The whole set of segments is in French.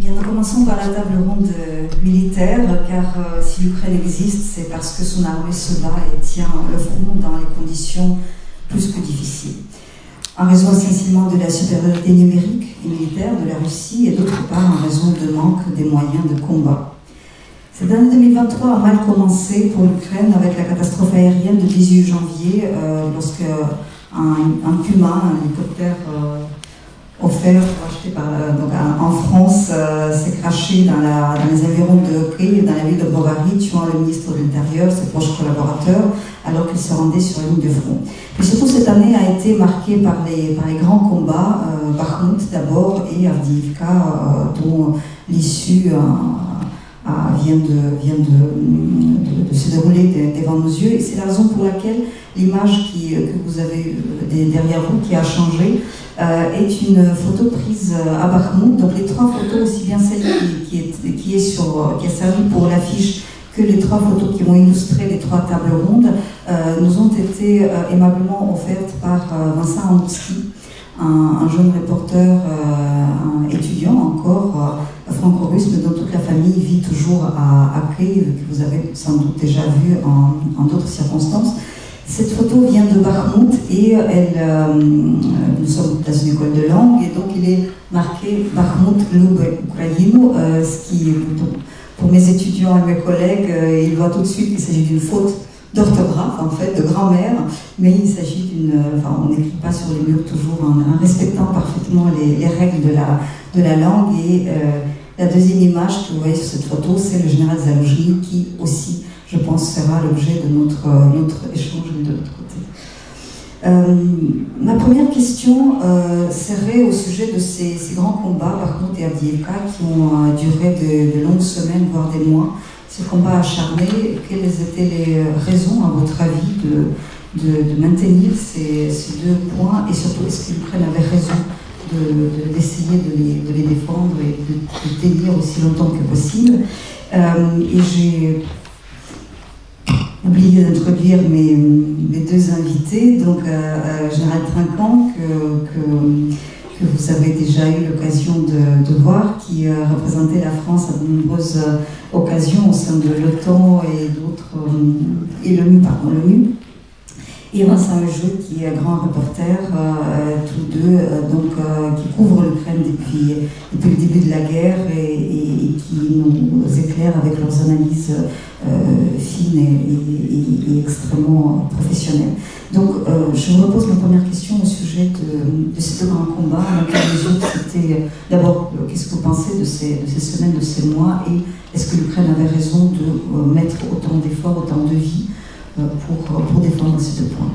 Bien, nous commençons par la table ronde militaire, car si l'Ukraine existe, c'est parce que son armée se bat et tient le front dans les conditions plus que difficiles. En raison essentiellement de la supériorité numérique et militaire de la Russie, et d'autre part en raison de manque des moyens de combat. Cette année 2023 a mal commencé pour l'Ukraine avec la catastrophe aérienne du 18 janvier, lorsque un Puma, un hélicoptère offert, acheté en France, s'est crashé dans les environs de Kiev, dans la ville de Bovary, tuant le ministre de l'Intérieur, ses proches collaborateurs, alors qu'il se rendait sur la ligne de front. Et surtout, cette année a été marquée par les grands combats, Bakhmut d'abord et Avdiivka, dont l'issue vient de se dérouler devant nos yeux. Et c'est la raison pour laquelle l'image que vous avez derrière vous, qui a changé, est une photo prise à Bakhmut. Donc les trois photos, aussi bien celle qui a servi pour l'affiche que les trois photos qui ont illustré les trois tables rondes, nous ont été aimablement offertes par Vincent Amouski, un jeune reporter, un étudiant encore, franco-russe, mais dont toute la famille vit toujours à Kiev, que vous avez sans doute déjà vu en d'autres circonstances. Cette photo vient de Bakhmut et nous sommes dans une école de langue, et donc il est marqué Bakhmut Lube Ukrainu, ce qui, pour mes étudiants et mes collègues, ils voient tout de suite qu'il s'agit d'une faute d'orthographe, en fait, de grammaire, mais il s'agit d'une... Enfin, on n'écrit pas sur les murs toujours en respectant parfaitement les règles de la langue. Et la deuxième image que vous voyez sur cette photo, c'est le général Zaloujny, qui aussi, je pense, fera l'objet de notre échange de l'autre côté. Ma première question serait au sujet de ces grands combats, Bakhmut et Avdiivka, qui ont duré de longues semaines, voire des mois. Ces combats acharnés, quelles étaient les raisons, à votre avis, de maintenir ces deux points, et surtout, est-ce que l'Ukraine avait raison d'essayer de les défendre et de tenir aussi longtemps que possible? Et j'ai oublié d'introduire mes deux invités, donc Général Trinquant, que vous avez déjà eu l'occasion de voir, qui représentait la France à de nombreuses occasions au sein de l'OTAN et d'autres, et l'ONU, et Vincent Lejeune, qui est grand reporter, tous deux, qui couvrent l'Ukraine depuis le début de la guerre et qui nous éclairent avec leurs analyses fines et extrêmement professionnelles. Donc, je vous repose ma première question au sujet de ces deux grands combats. D'abord, qu'est-ce que vous pensez de ces semaines, de ces mois, et est-ce que l'Ukraine avait raison de mettre autant d'efforts, autant de vie pour défendre ces deux points?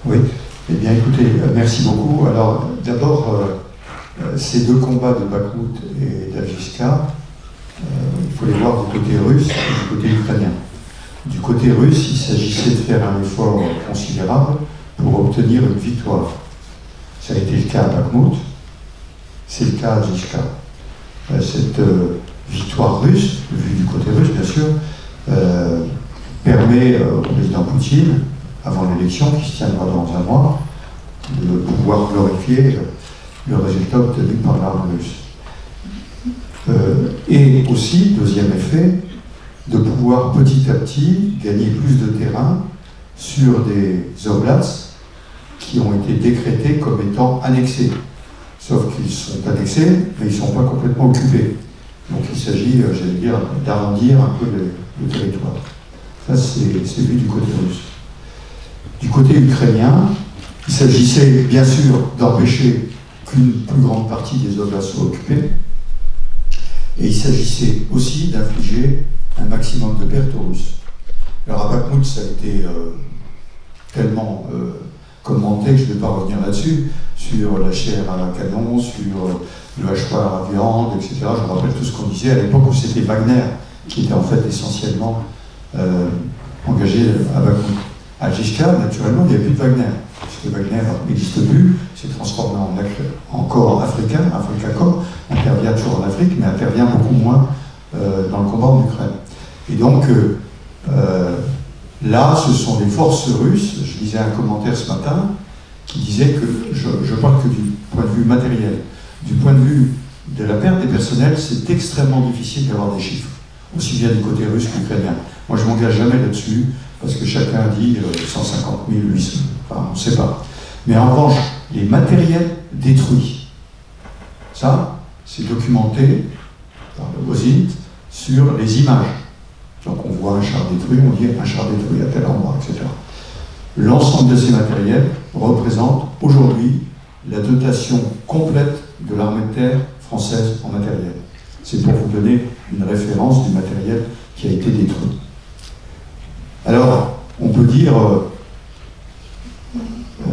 Oui, eh bien écoutez, merci beaucoup. Alors d'abord, ces deux combats de Bakhmut et d'Avdiivka, il faut les voir du côté russe et du côté ukrainien. Du côté russe, il s'agissait de faire un effort considérable pour obtenir une victoire. Ça a été le cas à Bakhmut, c'est le cas à Avdiivka. Cette victoire russe, vue du côté russe bien sûr, permet au président Poutine, avant l'élection qui se tiendra dans un mois, de pouvoir glorifier le résultat obtenu par l'armée russe. Et aussi, deuxième effet, de pouvoir petit à petit gagner plus de terrain sur des oblasts qui ont été décrétés comme étant annexés. Sauf qu'ils sont annexés, mais ils ne sont pas complètement occupés. Donc il s'agit, j'allais dire, d'arrondir un peu le territoire. Ça, c'est vu du côté russe. Du côté ukrainien, il s'agissait bien sûr d'empêcher qu'une plus grande partie des oblasts soit occupée, et il s'agissait aussi d'infliger un maximum de pertes aux Russes. Alors à Bakhmut, ça a été tellement commenté que je ne vais pas revenir là-dessus, sur la chair à canon, sur le hachoir à viande, etc. Je me rappelle tout ce qu'on disait à l'époque où c'était Wagner qui était en fait essentiellement engagé à Bakhmut. À Avdiivka, naturellement, il n'y a plus de Wagner, puisque Wagner n'existe plus, s'est transformé en corps africain, Africacom, intervient toujours en Afrique, mais intervient beaucoup moins dans le combat en Ukraine. Et donc, là, ce sont des forces russes. Je lisais un commentaire ce matin qui disait que, je parle que du point de vue matériel, du point de vue de la perte des personnels, c'est extrêmement difficile d'avoir des chiffres, aussi bien du côté russe qu'ukrainien. Moi, je ne m'engage jamais là-dessus, parce que chacun dit 150 000, 800, enfin, on ne sait pas. Mais en revanche, les matériels détruits, ça, c'est documenté par le OSINT sur les images. Donc on voit un char détruit, on dit un char détruit à tel endroit, etc. L'ensemble de ces matériels représente aujourd'hui la dotation complète de l'armée de terre française en matériel. C'est pour vous donner une référence du matériel qui a été détruit. Alors, on peut dire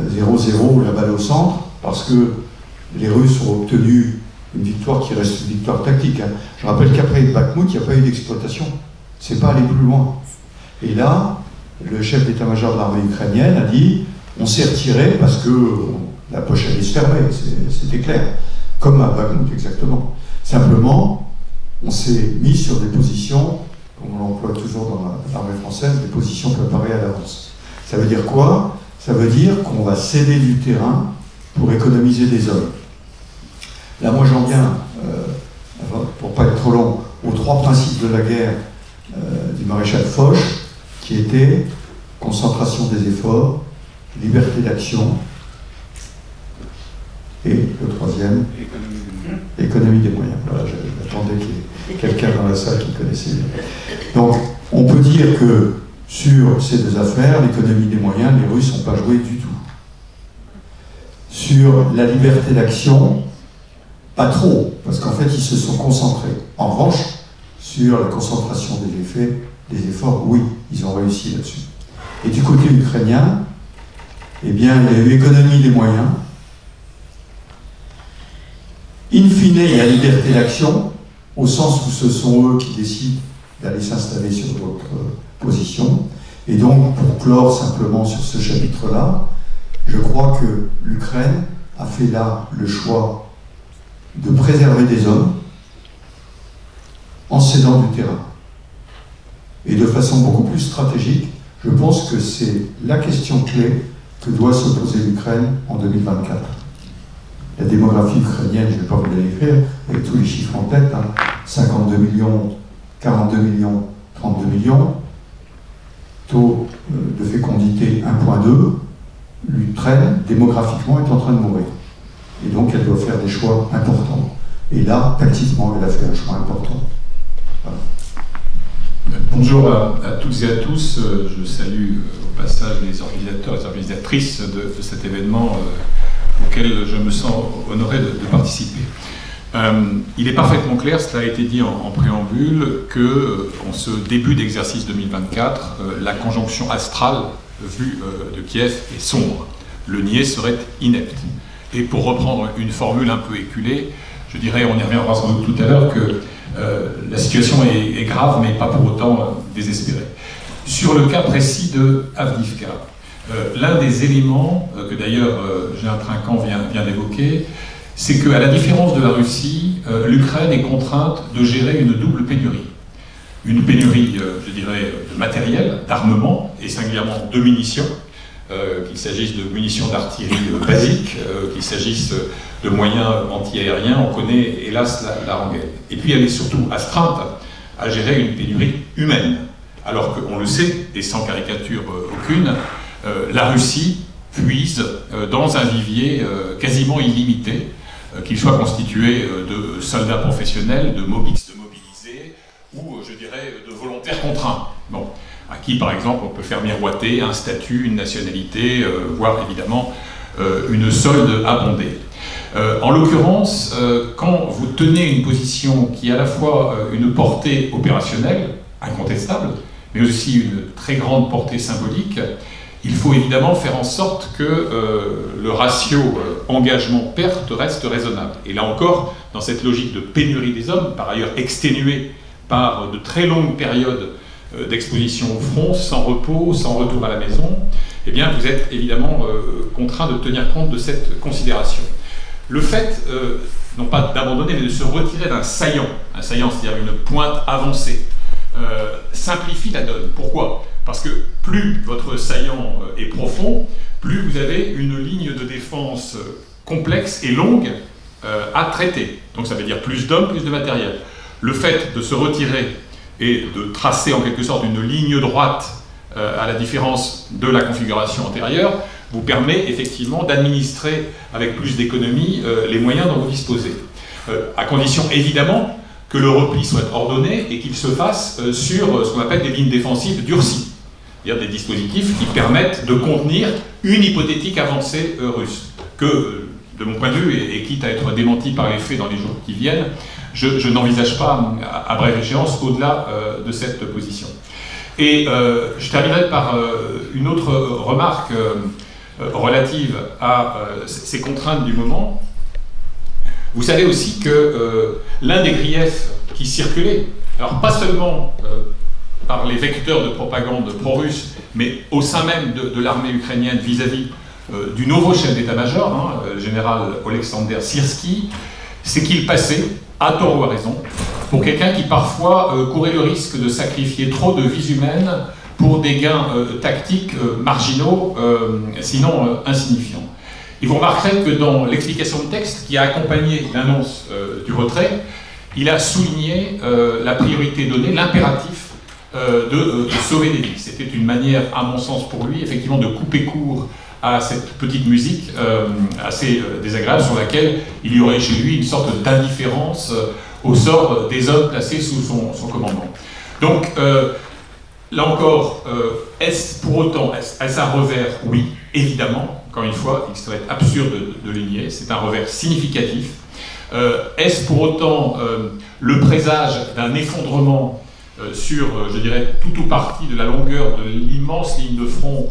0-0, la balle au centre, parce que les Russes ont obtenu une victoire qui reste une victoire tactique. Hein. Je rappelle qu'après Bakhmout, il n'y a pas eu d'exploitation. C'est pas aller plus loin. Et là, le chef d'état-major de l'armée ukrainienne a dit on s'est retiré parce que la poche allait se fermer, c'était clair. Comme à Bakhmout, exactement. Simplement, on s'est mis sur des positions, comme on l'emploie toujours dans l'armée française, des positions préparées à l'avance. Ça veut dire quoi? Ça veut dire qu'on va céder du terrain pour économiser des hommes. Là, moi, j'en viens, pour ne pas être trop long, aux 3 principes de la guerre du maréchal Foch, qui étaient concentration des efforts, liberté d'action, et le 3e, économie des moyens. Voilà, j'attendais qu'il y ait quelqu'un dans la salle qui connaissait. Donc, on peut dire que sur ces 2 affaires, l'économie des moyens, les Russes n'ont pas joué du tout. Sur la liberté d'action, pas trop, parce qu'en fait, ils se sont concentrés. En revanche, sur la concentration des efforts, oui, ils ont réussi là-dessus. Et du côté ukrainien, eh bien, il y a eu économie des moyens. In fine, il y a liberté d'action, au sens où ce sont eux qui décident d'aller s'installer sur d'autres positions. Et donc, pour clore simplement sur ce chapitre-là, je crois que l'Ukraine a fait là le choix de préserver des hommes en cédant du terrain. Et de façon beaucoup plus stratégique, je pense que c'est la question clé que doit se poser l'Ukraine en 2024. La démographie ukrainienne, je ne vais pas vous la décrire, avec tous les chiffres en tête, hein, 52 millions, 42 millions, 32 millions, taux de fécondité 1,2, l'Ukraine, démographiquement, est en train de mourir. Et donc, elle doit faire des choix importants. Et là, tactiquement, elle a fait un choix important. Voilà. Bonjour à toutes et à tous. Je salue au passage les organisateurs et les organisatrices de cet événement auquel je me sens honoré de participer. Il est parfaitement clair, cela a été dit en préambule, qu'en ce début d'exercice 2024, la conjonction astrale vue de Kiev est sombre. Le nier serait inepte. Et pour reprendre une formule un peu éculée, je dirais, on y reviendra sans doute tout à l'heure, que la situation est grave, mais pas pour autant désespérée. Sur le cas précis de Avdiivka, l'un des éléments que d'ailleurs Gérard Trinquant vient d'évoquer, c'est qu'à la différence de la Russie, l'Ukraine est contrainte de gérer une double pénurie. Une pénurie, je dirais, de matériel, d'armement, et singulièrement de munitions, qu'il s'agisse de munitions d'artillerie basiques, qu'il s'agisse de moyens anti-aériens, on connaît hélas la rengaine. Et puis elle est surtout astreinte à gérer une pénurie humaine, alors qu'on le sait, et sans caricature aucune, la Russie puise dans un vivier quasiment illimité, qu'il soit constitué de soldats professionnels, de mobilisés, ou je dirais de volontaires contraints. Bon. À qui, par exemple, on peut faire miroiter un statut, une nationalité, voire évidemment une solde abondée. En l'occurrence, quand vous tenez une position qui a à la fois une portée opérationnelle, incontestable, mais aussi une très grande portée symbolique, il faut évidemment faire en sorte que le ratio engagement-perte reste raisonnable. Et là encore, dans cette logique de pénurie des hommes, par ailleurs exténuée par de très longues périodes d'exposition au front, sans repos, sans retour à la maison, eh bien vous êtes évidemment contraint de tenir compte de cette considération. Le fait, non pas d'abandonner, mais de se retirer d'un saillant, c'est-à-dire une pointe avancée, simplifie la donne. Pourquoi? Parce que plus votre saillant est profond, plus vous avez une ligne de défense complexe et longue à traiter. Donc ça veut dire plus d'hommes, plus de matériel. Le fait de se retirer et de tracer en quelque sorte une ligne droite à la différence de la configuration antérieure vous permet effectivement d'administrer avec plus d'économie les moyens dont vous disposez. À condition évidemment que le repli soit ordonné et qu'il se fasse sur ce qu'on appelle des lignes défensives durcies, c'est-à-dire des dispositifs qui permettent de contenir une hypothétique avancée russe, que, de mon point de vue, et quitte à être démenti par les faits dans les jours qui viennent, je n'envisage pas à brève échéance au-delà de cette position. Et je terminerai par une autre remarque relative à ces contraintes du moment. Vous savez aussi que l'un des griefs qui circulait, alors pas seulement par les vecteurs de propagande pro-russe, mais au sein même de l'armée ukrainienne vis-à-vis du nouveau chef d'état-major, le général Oleksandr Syrski, c'est qu'il passait, à tort ou à raison, pour quelqu'un qui parfois courait le risque de sacrifier trop de vies humaines pour des gains tactiques marginaux, sinon insignifiants. Et vous remarquerez que dans l'explication de texte qui a accompagné l'annonce du retrait, il a souligné la priorité donnée, l'impératif de sauver des vies. C'était une manière, à mon sens pour lui, effectivement de couper court à cette petite musique assez désagréable sur laquelle il y aurait chez lui une sorte d'indifférence au sort des hommes placés sous son commandement. Donc, là encore, est-ce pour autant, est-ce un revers? Oui, évidemment. Encore une fois, il serait absurde de le nier, c'est un revers significatif. Est-ce pour autant le présage d'un effondrement sur, je dirais, tout ou partie de la longueur de l'immense ligne de front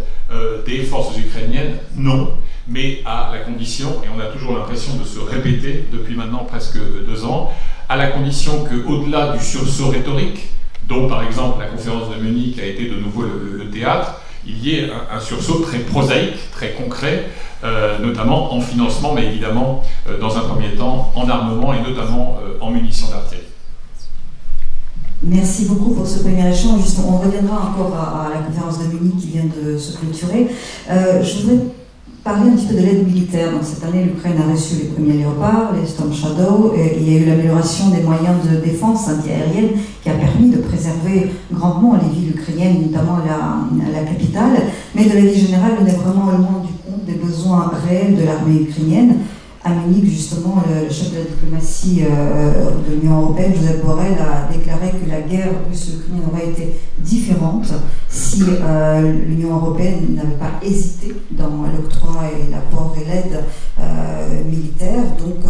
des forces ukrainiennes? Non, mais à la condition, et on a toujours l'impression de se répéter depuis maintenant presque 2 ans, à la condition qu'au-delà du sursaut rhétorique, dont par exemple la conférence de Munich a été de nouveau le théâtre, il y ait un sursaut très prosaïque, très concret, notamment en financement, mais évidemment, dans un premier temps, en armement et notamment en munitions d'artillerie. Merci beaucoup pour ce premier échange. Justement, on reviendra encore à la conférence de Munich qui vient de se clôturer. Je voudrais parler un petit peu de l'aide militaire. Donc, cette année, l'Ukraine a reçu les premiers Léopards, les Storm Shadow, et il y a eu l'amélioration des moyens de défense antiaérienne qui a permis de préserver grandement les villes ukrainiennes, notamment la capitale. Mais de la vie générale, on est vraiment loin du compte des besoins réels de l'armée ukrainienne. À Munich, justement, le chef de la diplomatie de l'Union européenne, Josep Borrell, a déclaré que la guerre russo-ukrainienne aurait été différente si l'Union européenne n'avait pas hésité dans l'octroi et l'apport et l'aide militaire. Donc,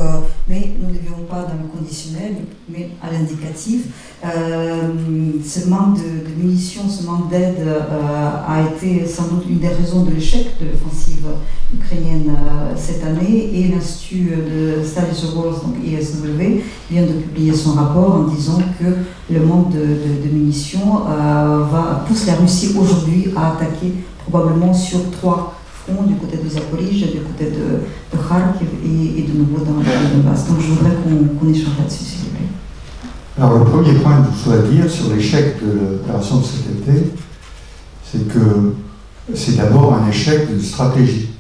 mais nous ne vivons pas dans le conditionnel, mais à l'indicatif. Ce manque de munitions, ce manque d'aide a été sans doute une des raisons de l'échec de l'offensive ukrainienne cette année, et l'Institut de Studies of Wars, donc ISW, vient de publier son rapport en disant que le manque de munitions pousse la Russie aujourd'hui à attaquer probablement sur 3 fronts, du côté de Zaporijia, du côté de Kharkiv et de nouveau dans le Donbass. Donc je voudrais qu'on échange là-dessus, s'il vous plaît. Alors le premier point que je voudrais dire sur l'échec de l'opération de cet été, c'est que c'est d'abord un échec de stratégie.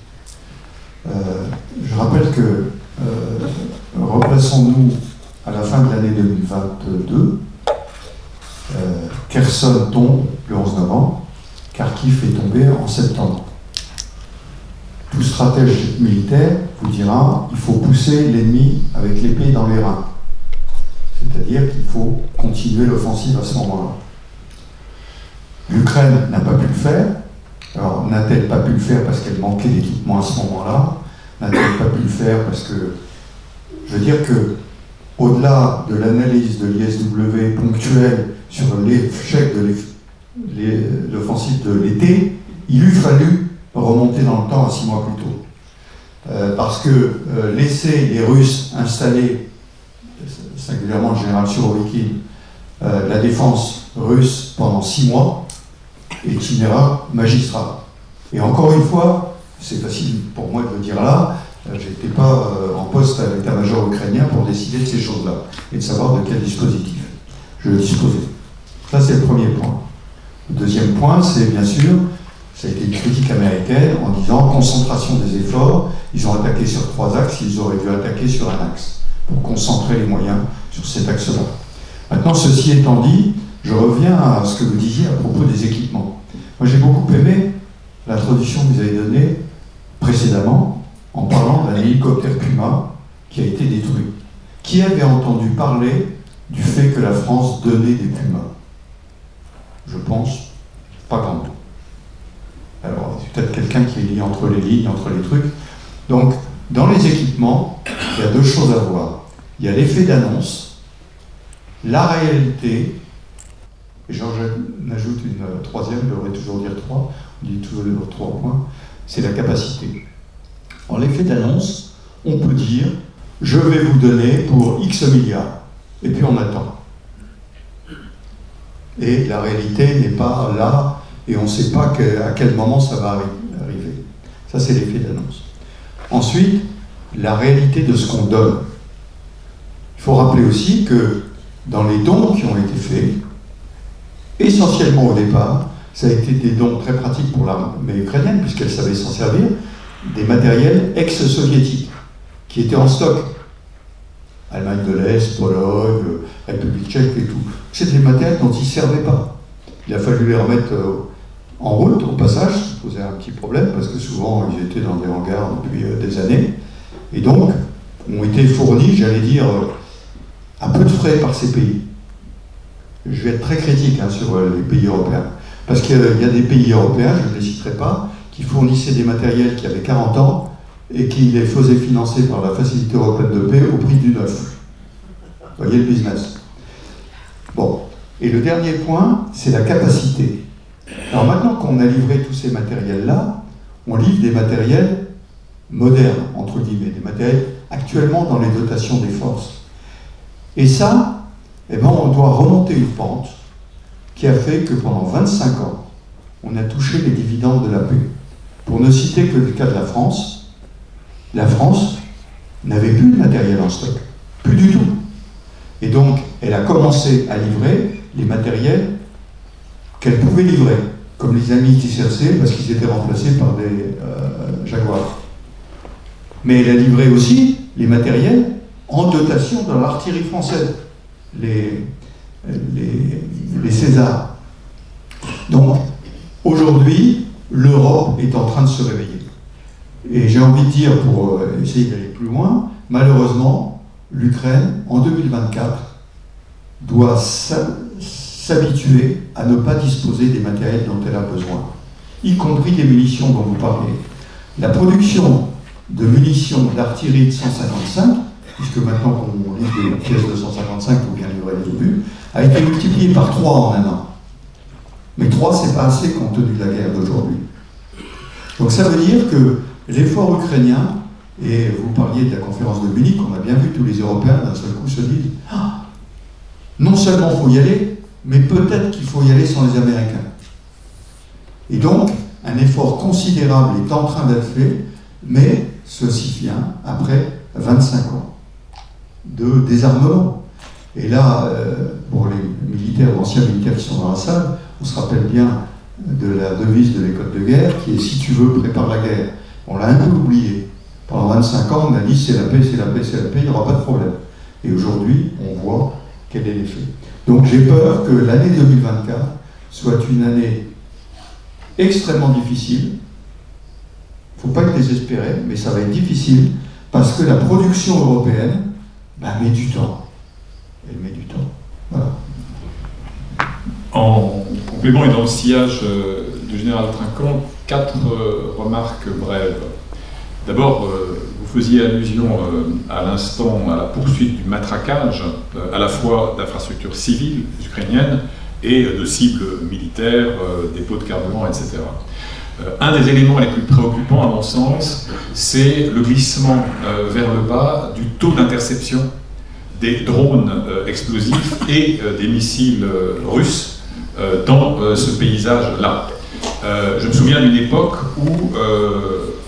Je rappelle que, replaçons-nous à la fin de l'année 2022, Kherson tombe le 11 novembre, Kharkiv est tombé en septembre. Tout stratège militaire vous dira il faut pousser l'ennemi avec l'épée dans les reins. C'est-à-dire qu'il faut continuer l'offensive à ce moment-là. L'Ukraine n'a pas pu le faire. Alors, n'a-t-elle pas pu le faire parce qu'elle manquait d'équipement à ce moment-là? N'a-t-elle pas pu le faire parce que... Je veux dire que, au-delà de l'analyse de l'ISW ponctuelle sur l'échec de l'offensive de l'été, il eût fallu remonter dans le temps à 6 mois plus tôt. Parce que laisser les Russes installer, singulièrement le général Surovikin, la défense russe pendant 6 mois, est une erreur magistrale. Et encore une fois, c'est facile pour moi de le dire là, je n'étais pas en poste à l'état-major ukrainien pour décider de ces choses-là, et de savoir de quel dispositif je disposais. Ça, c'est le premier point. Le deuxième point, c'est bien sûr, ça a été une critique américaine en disant concentration des efforts Ils ont attaqué sur 3 axes, ils auraient dû attaquer sur un axe, pour concentrer les moyens sur cet axe-là. Maintenant, ceci étant dit, je reviens à ce que vous disiez à propos des équipements. Moi, j'ai beaucoup aimé l'introduction que vous avez donnée précédemment, en parlant d'un hélicoptère Puma qui a été détruit. Qui avait entendu parler du fait que la France donnait des Pumas? Je pense pas grand monde. Alors, c'est peut-être quelqu'un qui est lié entre les lignes, entre les trucs. Donc, dans les équipements, il y a 2 choses à voir. Il y a l'effet d'annonce, la réalité, et j'en ajoute une 3e, je devrais toujours dire 3, on dit toujours 3 points, c'est la capacité. En l'effet d'annonce, on peut dire, je vais vous donner pour X milliards, et puis on attend. Et la réalité n'est pas là, et on ne sait pas à quel moment ça va arriver. Ça, c'est l'effet d'annonce. Ensuite, la réalité de ce qu'on donne. Il faut rappeler aussi que dans les dons qui ont été faits, essentiellement au départ, ça a été des dons très pratiques pour l'armée ukrainienne, puisqu'elle savait s'en servir, des matériels ex-soviétiques, qui étaient en stock. Allemagne de l'Est, Pologne, République tchèque et tout. C'était des matériels dont ils ne servaient pas. Il a fallu les remettre en route, au passage, ça posait un petit problème, parce que souvent ils étaient dans des hangars depuis des années, et donc ont été fournis, j'allais dire, à peu de frais par ces pays. Je vais être très critique sur les pays européens, parce qu'il y a des pays européens, je ne les citerai pas, qui fournissaient des matériels qui avaient 40 ans et qui les faisaient financer par la Facilité européenne de paix au prix du neuf. Vous voyez le business. Bon, et le dernier point, c'est la capacité. Alors maintenant qu'on a livré tous ces matériels-là, on livre des matériels modernes, entre guillemets, des matériels actuellement dans les dotations des forces. Et ça, eh ben, on doit remonter une pente qui a fait que pendant 25 ans, on a touché les dividendes de la paix. Pour ne citer que le cas de la France n'avait plus de matériel en stock, plus du tout. Et donc, elle a commencé à livrer les matériels qu'elle pouvait livrer, comme les amis TCRC, parce qu'ils étaient remplacés par des Jaguars. Mais elle a livré aussi les matériels en dotation dans l'artillerie française, les Césars. Donc, aujourd'hui, l'Europe est en train de se réveiller. Et j'ai envie de dire, pour essayer d'aller plus loin, malheureusement, l'Ukraine, en 2024, doit s'habituer à ne pas disposer des matériels dont elle a besoin, y compris des munitions dont vous parlez. La production de munitions d'artillerie de 155, puisque maintenant qu'on livre des pièces de 155 pour bien livrer les obus, a été multipliée par 3 en un an. Mais 3, c'est pas assez compte tenu de la guerre d'aujourd'hui. Donc ça veut dire que l'effort ukrainien, et vous parliez de la conférence de Munich, on a bien vu tous les Européens d'un seul coup se disent ah, non seulement il faut y aller, mais peut-être qu'il faut y aller sans les Américains. Et donc, un effort considérable est en train d'être fait, mais ceci vient après 25 ans de désarmement. Et là, pour les militaires, anciens militaires qui sont dans la salle, on se rappelle bien de la devise de l'école de guerre qui est « Si tu veux, prépare la guerre ». On l'a un peu oublié. Pendant 25 ans, on a dit « C'est la paix, c'est la paix, c'est la paix, il n'y aura pas de problème ». Et aujourd'hui, on voit quel est l'effet. Donc j'ai peur que l'année 2024 soit une année extrêmement difficile. Il ne faut pas être désespéré, mais ça va être difficile parce que la production européenne met du temps. Elle met du temps. Voilà. En complément et dans le sillage du général Trinquant, 4 remarques brèves. D'abord, vous faisiez allusion à l'instant à la poursuite du matraquage, à la fois d'infrastructures civiles ukrainiennes et de cibles militaires, dépôts de carburant, etc. Un des éléments les plus préoccupants, à mon sens, c'est le glissement vers le bas du taux d'interception des drones explosifs et des missiles russes dans ce paysage-là. Je me souviens d'une époque où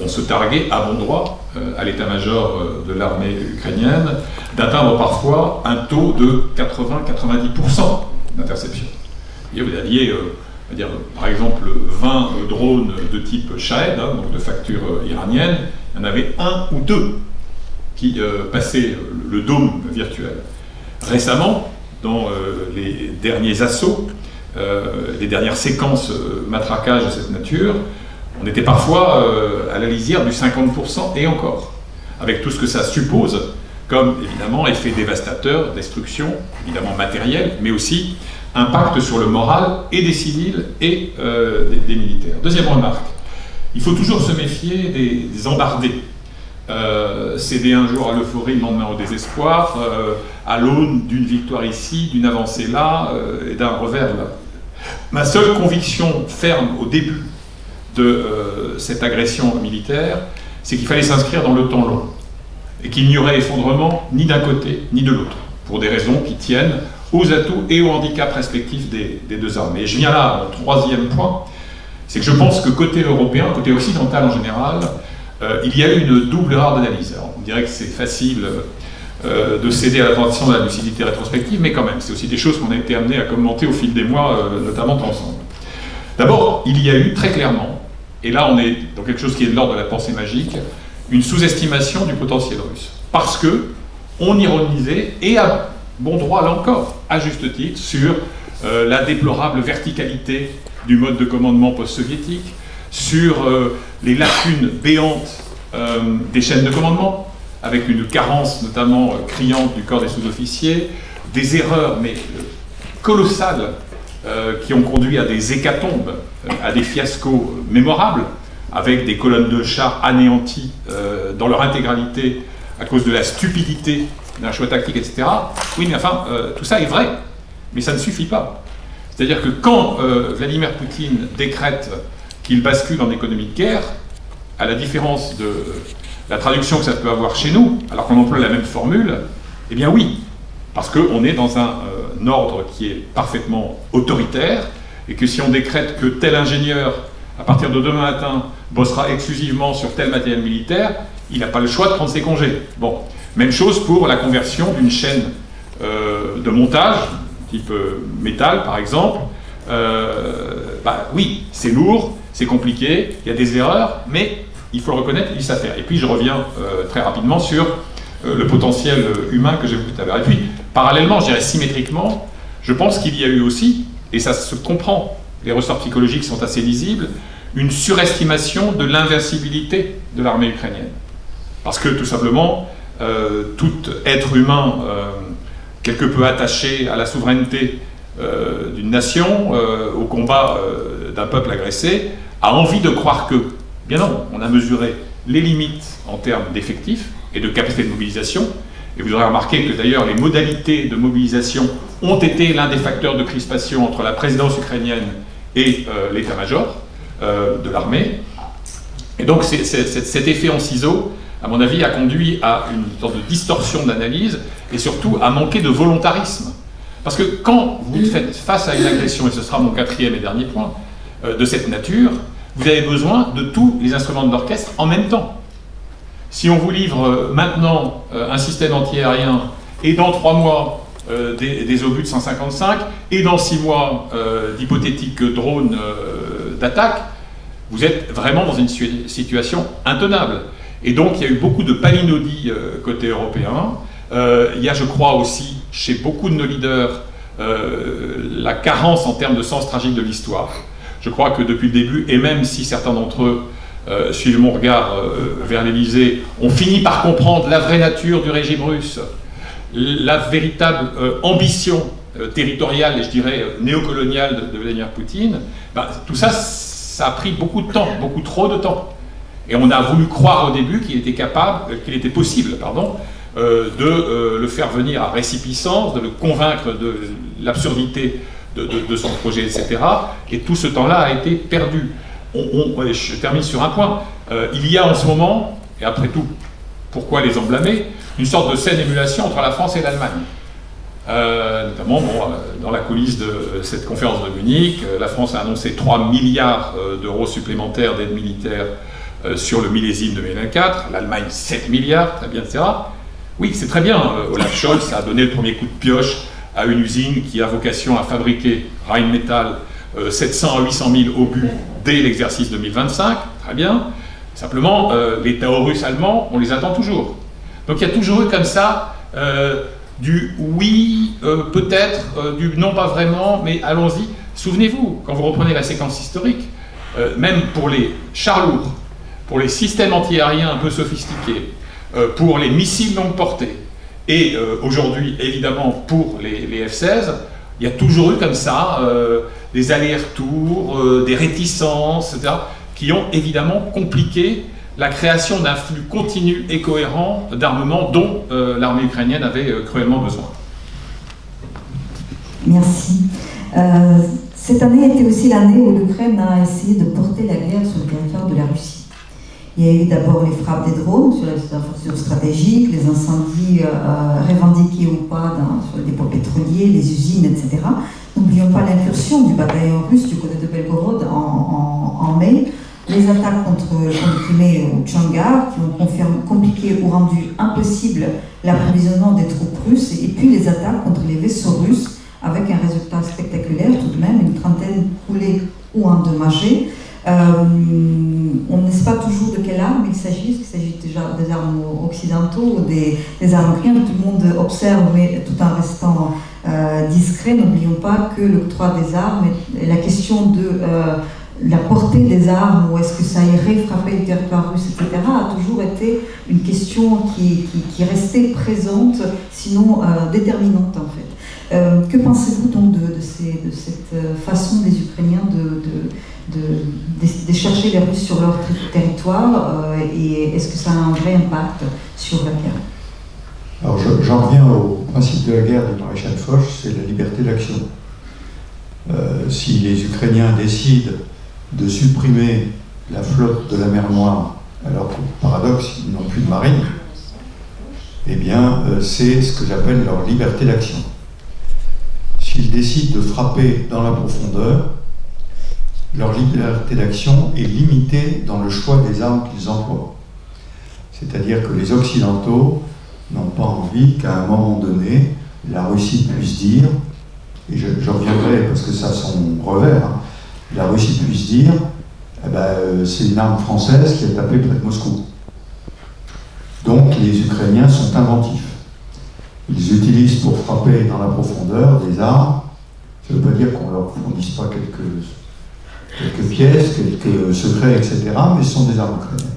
on se targuait à bon droit, à l'état-major de l'armée ukrainienne, d'atteindre parfois un taux de 80-90% d'interception. Vous aviez c'est-à-dire par exemple 20 drones de type Shahed, hein, donc de facture iranienne, il y en avait 1 ou 2 qui passaient le dôme virtuel. Récemment, dans les derniers assauts, les dernières séquences matraquage de cette nature, on était parfois à la lisière du 50% et encore, avec tout ce que ça suppose comme évidemment effet dévastateur, destruction, évidemment matérielle, mais aussi impact sur le moral et des civils et des militaires. Deuxième remarque, il faut toujours se méfier des embardés. Céder un jour à l'euphorie, le lendemain au désespoir, à l'aune d'une victoire ici, d'une avancée là, et d'un revers là. Ma seule conviction ferme au début de cette agression militaire, c'est qu'il fallait s'inscrire dans le temps long, et qu'il n'y aurait effondrement ni d'un côté ni de l'autre, pour des raisons qui tiennent aux atouts et aux handicaps respectifs des deux armées. Et je viens là à mon troisième point, c'est que je pense que côté européen, côté occidental en général, il y a eu une double erreur d'analyse. On dirait que c'est facile de céder à la tentation de la lucidité rétrospective, mais quand même, c'est aussi des choses qu'on a été amenés à commenter au fil des mois, notamment ensemble. D'abord, il y a eu très clairement, et là on est dans quelque chose qui est de l'ordre de la pensée magique, une sous-estimation du potentiel russe. Parce que on ironisait, et à bon droit là encore, à juste titre, sur la déplorable verticalité du mode de commandement post-soviétique, sur les lacunes béantes des chaînes de commandement, avec une carence notamment criante du corps des sous-officiers, des erreurs mais colossales qui ont conduit à des hécatombes, à des fiascos mémorables, avec des colonnes de chars anéanties dans leur intégralité à cause de la stupidité d'un choix tactique, etc. Oui, mais enfin, tout ça est vrai, mais ça ne suffit pas. C'est-à-dire que quand Vladimir Poutine décrète qu'il bascule en économie de guerre, à la différence de la traduction que ça peut avoir chez nous, alors qu'on emploie la même formule, eh bien oui, parce qu'on est dans un ordre qui est parfaitement autoritaire, et que si on décrète que tel ingénieur, à partir de demain matin, bossera exclusivement sur tel matériel militaire, il n'a pas le choix de prendre ses congés. Bon, même chose pour la conversion d'une chaîne de montage, type métal par exemple. Oui, c'est lourd, c'est compliqué, il y a des erreurs, mais il faut le reconnaître, il savent faire. Et puis je reviens très rapidement sur le potentiel humain que j'ai vu tout à l'heure. Et puis, parallèlement, je dirais symétriquement, je pense qu'il y a eu aussi, et ça se comprend, les ressorts psychologiques sont assez lisibles, une surestimation de l'invincibilité de l'armée ukrainienne. Parce que tout simplement, tout être humain quelque peu attaché à la souveraineté d'une nation, au combat d'un peuple agressé, a envie de croire que, bien non, on a mesuré les limites en termes d'effectifs et de capacité de mobilisation, et vous aurez remarqué que d'ailleurs les modalités de mobilisation ont été l'un des facteurs de crispation entre la présidence ukrainienne et l'état-major de l'armée. Et donc cet effet en ciseaux, à mon avis, a conduit à une sorte de distorsion d'analyse et surtout à manquer de volontarisme. Parce que quand vous faites face à une agression, et ce sera mon quatrième et dernier point, de cette nature, vous avez besoin de tous les instruments de l'orchestre en même temps. Si on vous livre maintenant un système anti-aérien et dans 3 mois des obus de 155 et dans 6 mois d'hypothétiques drones d'attaque, vous êtes vraiment dans une situation intenable. Et donc il y a eu beaucoup de palinodies côté européen. Il y a, je crois aussi, chez beaucoup de nos leaders, la carence en termes de sens tragique de l'histoire. Je crois que depuis le début, et même si certains d'entre eux suivent mon regard vers l'Élysée, ont fini par comprendre la vraie nature du régime russe, la véritable ambition territoriale et je dirais néocoloniale de Vladimir Poutine, tout ça, ça a pris beaucoup de temps, beaucoup trop de temps. Et on a voulu croire au début qu'il était possible, de le faire venir à récipiscence, de le convaincre de l'absurdité de son projet, etc. Et tout ce temps-là a été perdu. Je termine sur un point. Il y a en ce moment, et après tout, pourquoi les en blâmer, une sorte de saine émulation entre la France et l'Allemagne. Notamment dans la coulisse de cette conférence de Munich, la France a annoncé 3 milliards d'euros supplémentaires d'aide militaire sur le millésime 2024, l'Allemagne 7 milliards, très bien, etc. Oui, c'est très bien, Olaf Scholz a donné le premier coup de pioche à une usine qui a vocation à fabriquer Rheinmetall 700 à 800 000 obus dès l'exercice 2025, très bien. Simplement, les Taurus allemands, on les attend toujours. Donc il y a toujours eu comme ça du oui, peut-être, du non pas vraiment, mais allons-y. Souvenez-vous, quand vous reprenez la séquence historique, même pour les chars lourds, pour les systèmes antiaériens un peu sophistiqués, pour les missiles longue portée, et aujourd'hui, évidemment, pour les F-16, il y a toujours eu comme ça des allers-retours, des réticences, etc., qui ont évidemment compliqué la création d'un flux continu et cohérent d'armement dont l'armée ukrainienne avait cruellement besoin. Merci. Cette année était aussi l'année où l'Ukraine a essayé de porter la guerre sur le territoire de la Russie. Il y a eu d'abord les frappes des drones sur les infrastructures stratégiques, les incendies revendiqués ou pas sur les dépôts pétroliers, les usines, etc. N'oublions pas l'incursion du bataillon russe du côté de Belgorod en mai, les attaques contre Crimée ou Tchangar qui ont compliqué ou rendu impossible l'approvisionnement des troupes russes, et puis les attaques contre les vaisseaux russes avec un résultat spectaculaire tout de même, une trentaine coulés ou endommagés. On ne sait pas toujours de quelle arme il s'agit, est-ce qu'il s'agit déjà des armes occidentaux ou des armes ukrainiennes, tout le monde observe, mais tout en restant discret. N'oublions pas que l'octroi des armes et la question de la portée des armes, ou est-ce que ça irait frapper le territoire russe, etc., a toujours été une question qui restait présente, sinon déterminante en fait. Que pensez-vous donc de cette façon des Ukrainiens de chercher les Russes sur leur territoire, et est-ce que ça a un vrai impact sur la guerre? Alors j'en reviens au principe de la guerre du maréchal Foch, c'est la liberté d'action. Si les Ukrainiens décident de supprimer la flotte de la mer Noire, alors que, paradoxe, ils n'ont plus de marine, eh bien c'est ce que j'appelle leur liberté d'action. S'ils décident de frapper dans la profondeur, leur liberté d'action est limitée dans le choix des armes qu'ils emploient. C'est-à-dire que les Occidentaux n'ont pas envie qu'à un moment donné, la Russie puisse dire, et je reviendrai parce que ça a son revers, hein, la Russie puisse dire, eh ben, c'est une arme française qui a tapé près de Moscou. Donc les Ukrainiens sont inventifs. Ils utilisent pour frapper dans la profondeur des armes. Ça ne veut pas dire qu'on ne leur fournisse pas quelques pièces, quelques secrets, etc., mais ce sont des armes ukrainiennes.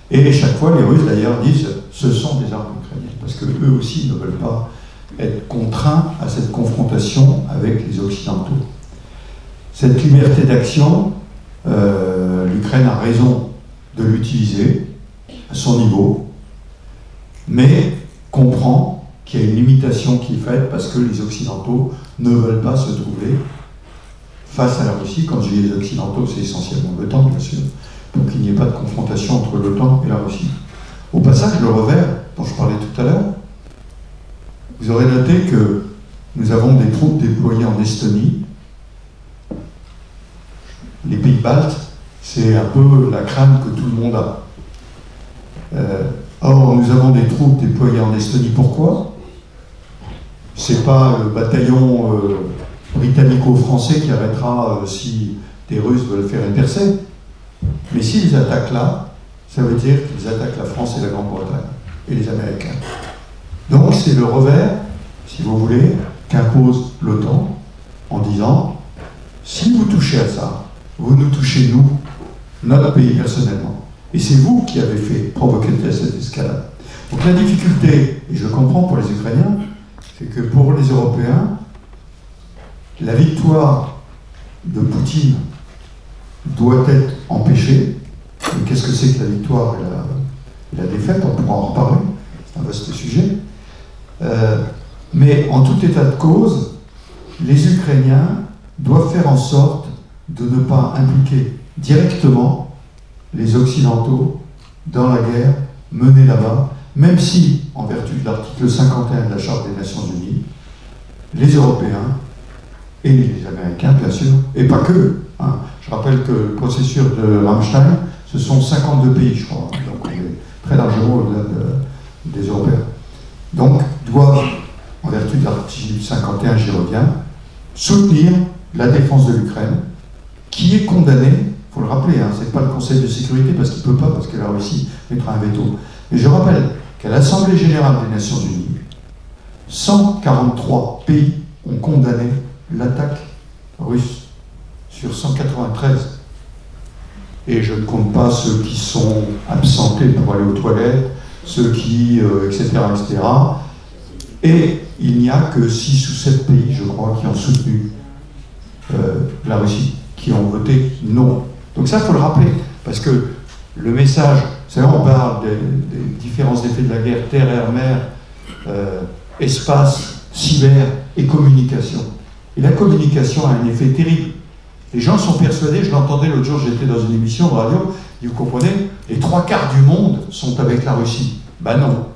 Et chaque fois, les Russes d'ailleurs disent ce sont des armes ukrainiennes, parce qu'eux aussi ne veulent pas être contraints à cette confrontation avec les Occidentaux. Cette liberté d'action, l'Ukraine a raison de l'utiliser à son niveau, mais comprend qu'il y a une limitation qui est faite parce que les Occidentaux ne veulent pas se trouver face à la Russie. Quand je dis les Occidentaux, c'est essentiellement l'OTAN, bien sûr, pour qu'il n'y ait pas de confrontation entre l'OTAN et la Russie. Au passage, le revers dont je parlais tout à l'heure, vous aurez noté que nous avons des troupes déployées en Estonie. Les pays baltes, c'est un peu la crainte que tout le monde a. Or, nous avons des troupes déployées en Estonie. Pourquoi? C'est pas le bataillon britannico-français qui arrêtera si des Russes veulent faire une percée. Mais s'ils attaquent là, ça veut dire qu'ils attaquent la France et la Grande-Bretagne, et les Américains. Donc c'est le revers, si vous voulez, qu'impose l'OTAN en disant, si vous touchez à ça, vous nous touchez nous, notre pays personnellement. Et c'est vous qui avez fait provoquer cette escalade. Donc la difficulté, et je comprends pour les Ukrainiens, c'est que pour les Européens, la victoire de Poutine doit être empêchée. Et qu'est-ce que c'est que la victoire et la défaite? On pourra en reparler, c'est un vaste sujet. Mais en tout état de cause, les Ukrainiens doivent faire en sorte de ne pas impliquer directement les Occidentaux dans la guerre menée là-bas, même si, en vertu de l'article 51 de la Charte des Nations Unies, les Européens et les Américains, bien sûr, et pas que. Hein. Je rappelle que le processus de Ramstein, ce sont 52 pays, je crois, donc on est très largement au-delà des Européens. Donc, doivent, en vertu de l'article 51, j'y reviens, soutenir la défense de l'Ukraine, qui est condamné, il faut le rappeler, hein, c'est pas le Conseil de sécurité parce qu'il ne peut pas, parce que la Russie mettra un veto. Mais je rappelle qu'à l'Assemblée générale des Nations Unies, 143 pays ont condamné l'attaque russe sur 193. Et je ne compte pas ceux qui sont absentés pour aller aux toilettes, ceux qui, etc., etc. Et il n'y a que 6 ou 7 pays, je crois, qui ont soutenu la Russie, qui ont voté non. Donc ça, il faut le rappeler, parce que le message, c'est vrai, on parle des différents effets de la guerre, terre, air, mer, espace, cyber et communication. Et la communication a un effet terrible. Les gens sont persuadés, je l'entendais l'autre jour, j'étais dans une émission de radio, et vous comprenez, les 3/4 du monde sont avec la Russie. Ben non.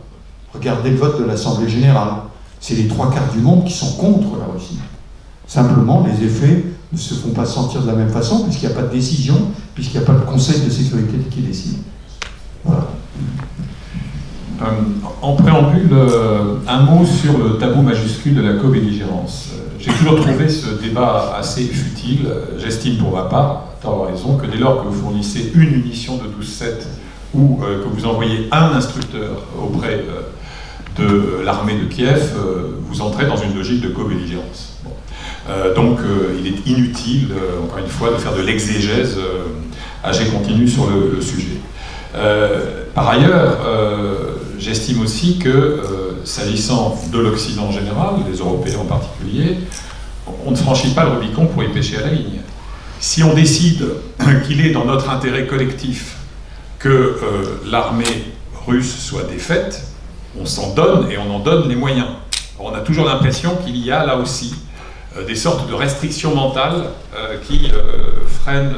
Regardez le vote de l'Assemblée générale. C'est les 3/4 du monde qui sont contre la Russie. Simplement, les effets ne se font pas sentir de la même façon, puisqu'il n'y a pas de décision, puisqu'il n'y a pas de Conseil de sécurité qui décide. Voilà. En préambule, un mot sur le tabou majuscule de la co-belligérance. J'ai toujours trouvé ce débat assez futile. J'estime pour ma part, à tort ou à raison, que dès lors que vous fournissez une munition de 12-7 ou que vous envoyez un instructeur auprès de l'armée de Kiev, vous entrez dans une logique de co-belligérance. Bon. Donc il est inutile, encore une fois, de faire de l'exégèse âgée continue sur le sujet. Par ailleurs, j'estime aussi que, s'agissant de l'Occident en général, des Européens en particulier, on ne franchit pas le Rubicon pour y pêcher à la ligne. Si on décide qu'il est dans notre intérêt collectif que l'armée russe soit défaite, on s'en donne et on en donne les moyens. Alors, on a toujours l'impression qu'il y a là aussi des sortes de restrictions mentales qui freinent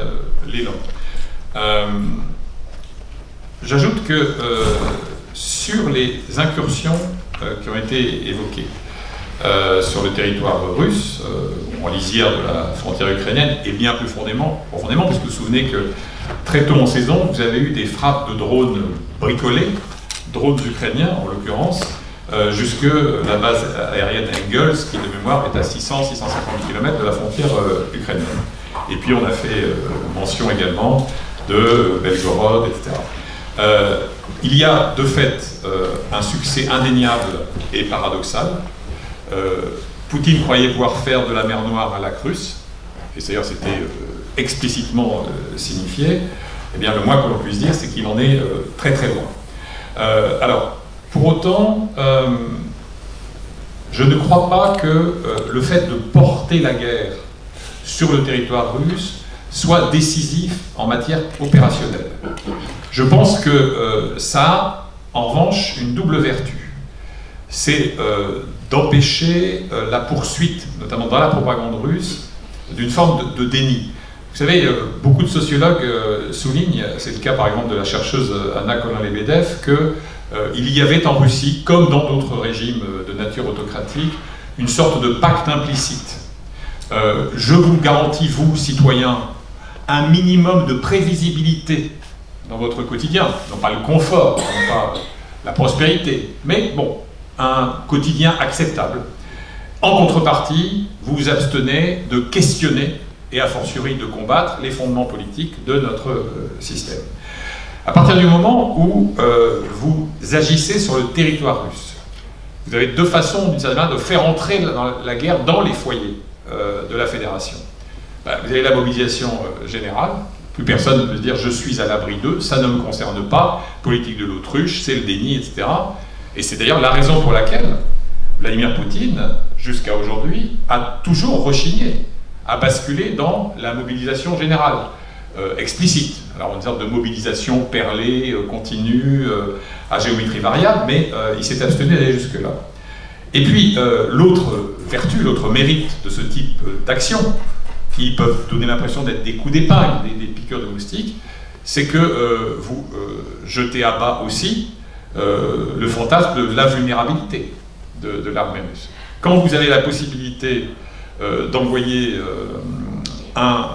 l'élan. J'ajoute que sur les incursions qui ont été évoquées sur le territoire russe, en lisière de la frontière ukrainienne, et bien plus profondément, puisque vous vous souvenez que très tôt en saison, vous avez eu des frappes de drones bricolés, drones ukrainiens en l'occurrence, jusque la base aérienne Engels, qui de mémoire est à 600-650 km de la frontière ukrainienne. Et puis on a fait mention également de Belgorod, etc. Il y a de fait un succès indéniable et paradoxal. Poutine croyait pouvoir faire de la mer Noire un lac russe, et d'ailleurs c'était explicitement signifié. Eh bien, le moins que l'on puisse dire, c'est qu'il en est très très loin. Alors, pour autant, je ne crois pas que le fait de porter la guerre sur le territoire russe soit décisif en matière opérationnelle. Je pense que ça a, en revanche, une double vertu. C'est d'empêcher la poursuite, notamment dans la propagande russe, d'une forme de déni. Vous savez, beaucoup de sociologues soulignent, c'est le cas par exemple de la chercheuse Anna Konon-Lebedev, qu'il y avait en Russie, comme dans d'autres régimes de nature autocratique, une sorte de pacte implicite. Je vous garantis, vous, citoyens, un minimum de prévisibilité dans votre quotidien, non pas le confort, non pas la prospérité, mais bon, un quotidien acceptable. En contrepartie, vous vous abstenez de questionner et a fortiori de combattre les fondements politiques de notre système. À partir du moment où vous agissez sur le territoire russe, vous avez deux façons, d'une certaine manière, de faire entrer la guerre dans les foyers de la fédération. Vous avez la mobilisation générale, plus personne ne peut se dire « je suis à l'abri d'eux, ça ne me concerne pas », politique de l'autruche, c'est le déni, etc. Et c'est d'ailleurs la raison pour laquelle Vladimir Poutine, jusqu'à aujourd'hui, a toujours rechigné à basculer dans la mobilisation générale, explicite. Alors une sorte de mobilisation perlée, continue, à géométrie variable, mais il s'est abstenu d'aller jusque-là. Et puis l'autre vertu, l'autre mérite de ce type d'action, qui peuvent donner l'impression d'être des coups d'épingle, des piqûres de moustiques, c'est que vous jetez à bas aussi le fantasme de l'invulnérabilité de l'armée russe. Quand vous avez la possibilité d'envoyer un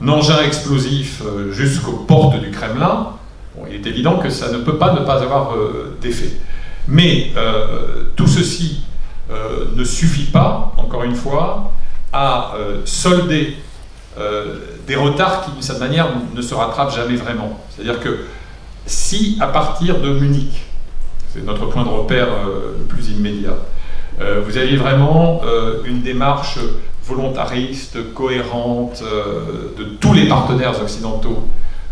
engin explosif jusqu'aux portes du Kremlin, bon, il est évident que ça ne peut pas ne pas avoir d'effet. Mais tout ceci ne suffit pas, encore une fois, à solder des retards qui, d'une certaine manière, ne se rattrapent jamais vraiment. C'est-à-dire que si, à partir de Munich, c'est notre point de repère le plus immédiat, vous aviez vraiment une démarche volontariste, cohérente de tous les partenaires occidentaux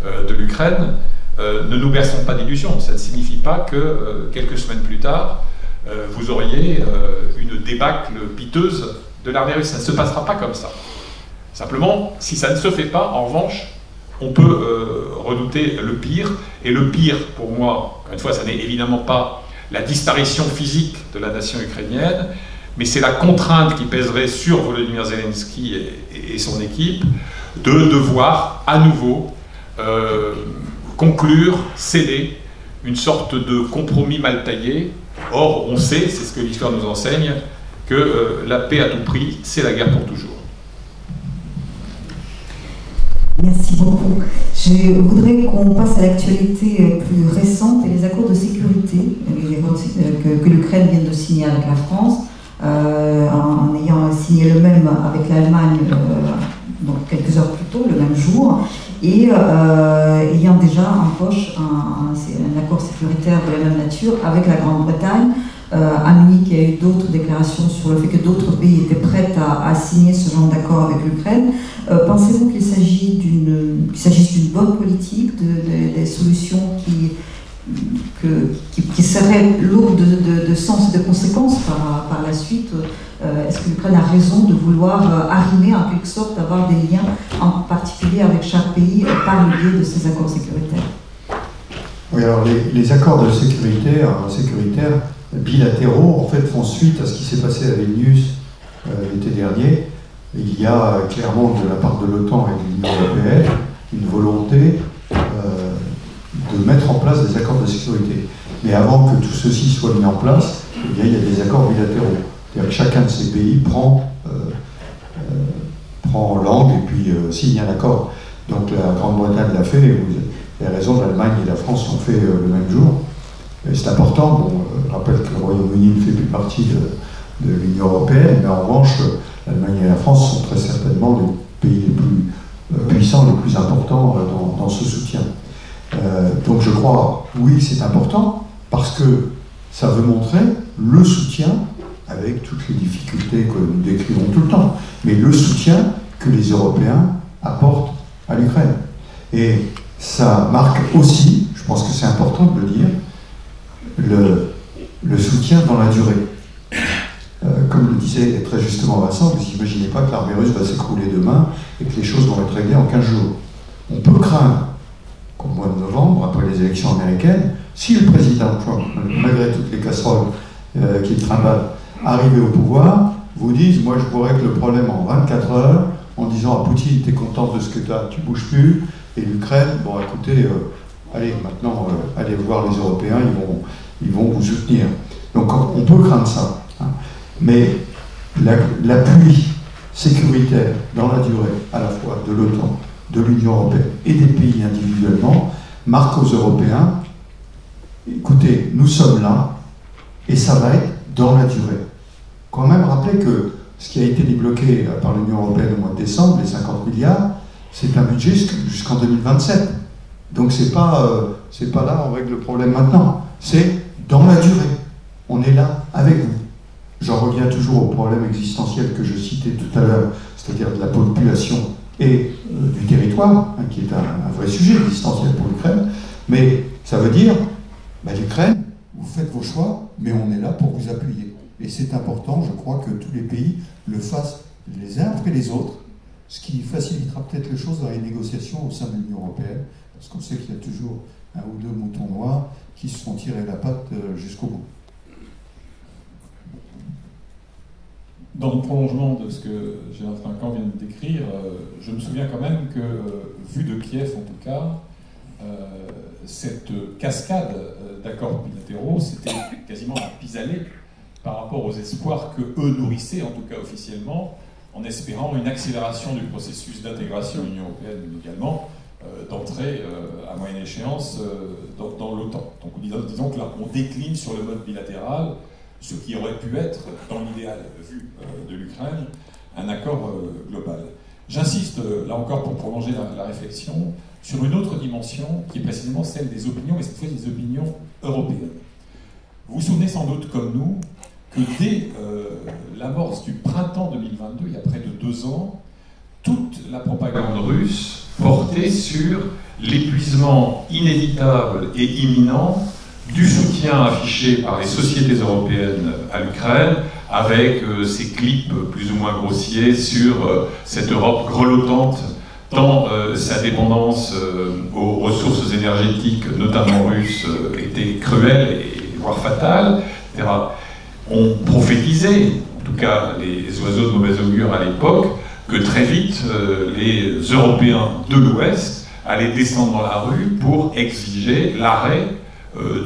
de l'Ukraine, ne nous berçons pas d'illusions. Ça ne signifie pas que quelques semaines plus tard, vous auriez une débâcle piteuse de l'armée russe. Ça ne se passera pas comme ça. Simplement, si ça ne se fait pas, en revanche, on peut redouter le pire. Et le pire, pour moi, encore une fois, ça n'est évidemment pas la disparition physique de la nation ukrainienne, mais c'est la contrainte qui pèserait sur Volodymyr Zelensky et son équipe de devoir à nouveau conclure, sceller une sorte de compromis mal taillé. Or, on sait, c'est ce que l'histoire nous enseigne, que la paix à tout prix, c'est la guerre pour toujours. Merci beaucoup. Je voudrais qu'on passe à l'actualité plus récente et les accords de sécurité que l'Ukraine vient de signer avec la France, en ayant signé le même avec l'Allemagne donc quelques heures plus tôt, le même jour, et ayant déjà en poche un accord sécuritaire de la même nature avec la Grande-Bretagne. À Munich, il y a eu d'autres déclarations sur le fait que d'autres pays étaient prêts à signer ce genre d'accord avec l'Ukraine. Pensez-vous qu'il s'agisse d'une bonne politique, des solutions qui seraient lourdes de sens et de conséquences par la suite? Est-ce que l'Ukraine a raison de vouloir arrimer en quelque sorte, d'avoir des liens en particulier avec chaque pays par le biais de ces accords sécuritaires? Oui, alors les accords de sécuritaires bilatéraux en fait font suite à ce qui s'est passé à Vilnius l'été dernier. Il y a clairement de la part de l'OTAN et de l'Union européenne une volonté de mettre en place des accords de sécurité. Mais avant que tout ceci soit mis en place, eh bien, il y a des accords bilatéraux. C'est-à-dire que chacun de ces pays prend langue et puis signe un accord. Donc la Grande-Bretagne l'a fait, et vous avez raison, l'Allemagne et la France l'ont fait le même jour. C'est important. Bon, je rappelle que le Royaume-Uni ne fait plus partie de l'Union européenne, mais en revanche, l'Allemagne et la France sont très certainement les pays les plus puissants, les plus importants dans ce soutien. Donc je crois, oui, c'est important, parce que ça veut montrer le soutien, avec toutes les difficultés que nous décrivons tout le temps, mais le soutien que les Européens apportent à l'Ukraine. Et ça marque aussi, je pense que c'est important de le dire, le soutien dans la durée. Comme le disait très justement Vincent, vous n'imaginez pas que l'armée russe va s'écrouler demain et que les choses vont être réglées en 15 jours. On peut craindre qu'au mois de novembre, après les élections américaines, si le président Trump, malgré toutes les casseroles qu'il trimballe, arrivait au pouvoir, vous dise, moi je vous règle le problème en 24 heures, en disant à Poutine, t'es content de ce que t'as, tu bouges plus, et l'Ukraine, bon écoutez, allez, maintenant, allez voir les Européens, ils vont vous soutenir. Donc on peut craindre ça. Hein. Mais l'appui sécuritaire dans la durée, à la fois de l'OTAN, de l'Union européenne et des pays individuellement, marque aux Européens, écoutez, nous sommes là, et ça va être dans la durée. Quand même rappeler que ce qui a été débloqué par l'Union européenne au mois de décembre, les 50 milliards, c'est un budget jusqu'en 2027. Donc c'est pas là, on règle le problème maintenant. C'est dans la durée. On est là avec vous. J'en reviens toujours au problème existentiel que je citais tout à l'heure, c'est-à-dire de la population et du territoire, hein, qui est un vrai sujet existentiel pour l'Ukraine. Mais ça veut dire, l'Ukraine, vous faites vos choix, mais on est là pour vous appuyer. Et c'est important, je crois, que tous les pays le fassent les uns après les autres, ce qui facilitera peut-être les choses dans les négociations au sein de l'Union européenne, parce qu'on sait qu'il y a toujours un ou deux moutons noirs qui se font tirer la patte jusqu'au bout. Dans le prolongement de ce que Gérard Trinquant vient de décrire, je me souviens quand même que, vu de Kiev en tout cas, cette cascade d'accords bilatéraux, c'était quasiment un pis-aller par rapport aux espoirs que eux nourrissaient, en tout cas officiellement, en espérant une accélération du processus d'intégration de l'Union européenne, mais également d'entrée à moyenne échéance dans l'OTAN. Donc disons que là, on décline sur le mode bilatéral, ce qui aurait pu être, dans l'idéal vu de l'Ukraine, un accord global. J'insiste, là encore, pour prolonger la réflexion, sur une autre dimension qui est précisément celle des opinions, mais cette fois des opinions européennes. Vous vous souvenez sans doute, comme nous, que dès l'amorce du printemps 2022, il y a près de 2 ans, toute la propagande russe portait sur l'épuisement inévitable et imminent du soutien affiché par les sociétés européennes à l'Ukraine, avec ces clips plus ou moins grossiers sur cette Europe grelottante, tant sa dépendance aux ressources énergétiques, notamment russes, était cruelle et voire fatale, etc. On prophétisait, en tout cas les oiseaux de mauvais augure à l'époque, que très vite les Européens de l'Ouest allaient descendre dans la rue pour exiger l'arrêt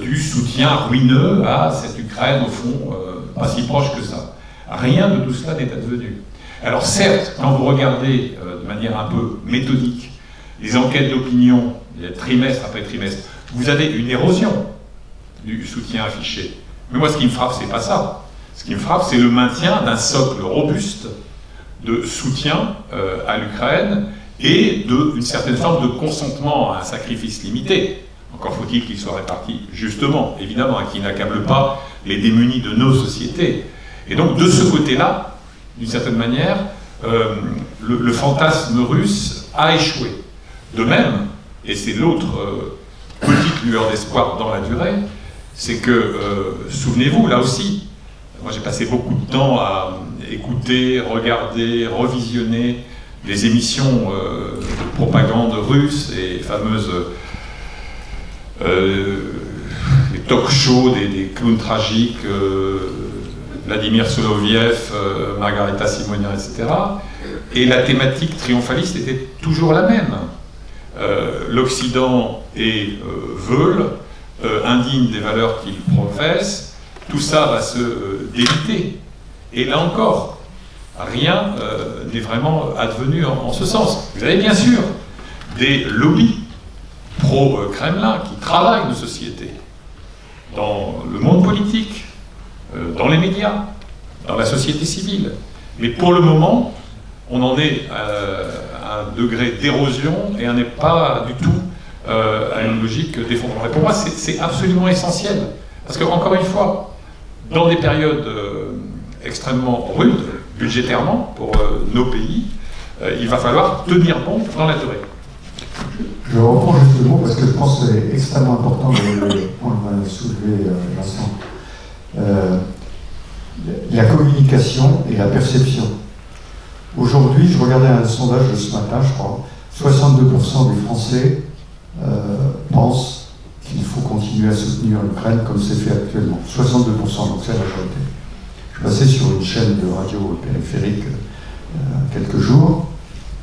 du soutien ruineux à cette Ukraine, au fond, pas si proche que ça. Rien de tout cela n'est advenu. Alors certes, quand vous regardez de manière un peu méthodique les enquêtes d'opinion, trimestre après trimestre, vous avez une érosion du soutien affiché. Mais moi, ce qui me frappe, c'est pas ça. Ce qui me frappe, c'est le maintien d'un socle robuste de soutien à l'Ukraine et d'une certaine forme de consentement à un sacrifice limité. Encore faut-il qu'il soit réparti justement, évidemment, et qu'il n'accable pas les démunis de nos sociétés. Et donc, de ce côté-là, d'une certaine manière, le fantasme russe a échoué. De même, et c'est l'autre petite lueur d'espoir dans la durée, c'est que, souvenez-vous, là aussi, moi j'ai passé beaucoup de temps à écouter, regarder, revisionner les émissions de propagande russe, les fameuses les talk-shows des clowns tragiques, Vladimir Soloviev, Margarita Simonian, etc. Et la thématique triomphaliste était toujours la même. L'Occident est veule, indigne des valeurs qu'il professe, tout ça va se déliter. Et là encore, rien n'est vraiment advenu en ce sens. Vous avez bien sûr des lobbies pro-Kremlin qui travaillent nos sociétés, dans le monde politique, dans les médias, dans la société civile. Mais pour le moment, on en est à un degré d'érosion et on n'est pas du tout à une logique d'effondrement. Et pour moi, c'est absolument essentiel. Parce que, encore une fois, dans des périodes extrêmement rudes, budgétairement, pour nos pays, il va falloir tenir bon dans la durée. Je reprends juste le mot parce que je pense que c'est extrêmement important on l'a soulevé, Vincent. La communication et la perception. Aujourd'hui, je regardais un sondage de ce matin, je crois, 62% des Français pensent qu'il faut continuer à soutenir l'Ukraine comme c'est fait actuellement. 62%, donc c'est la majorité. Je suis passé sur une chaîne de radio périphérique quelques jours,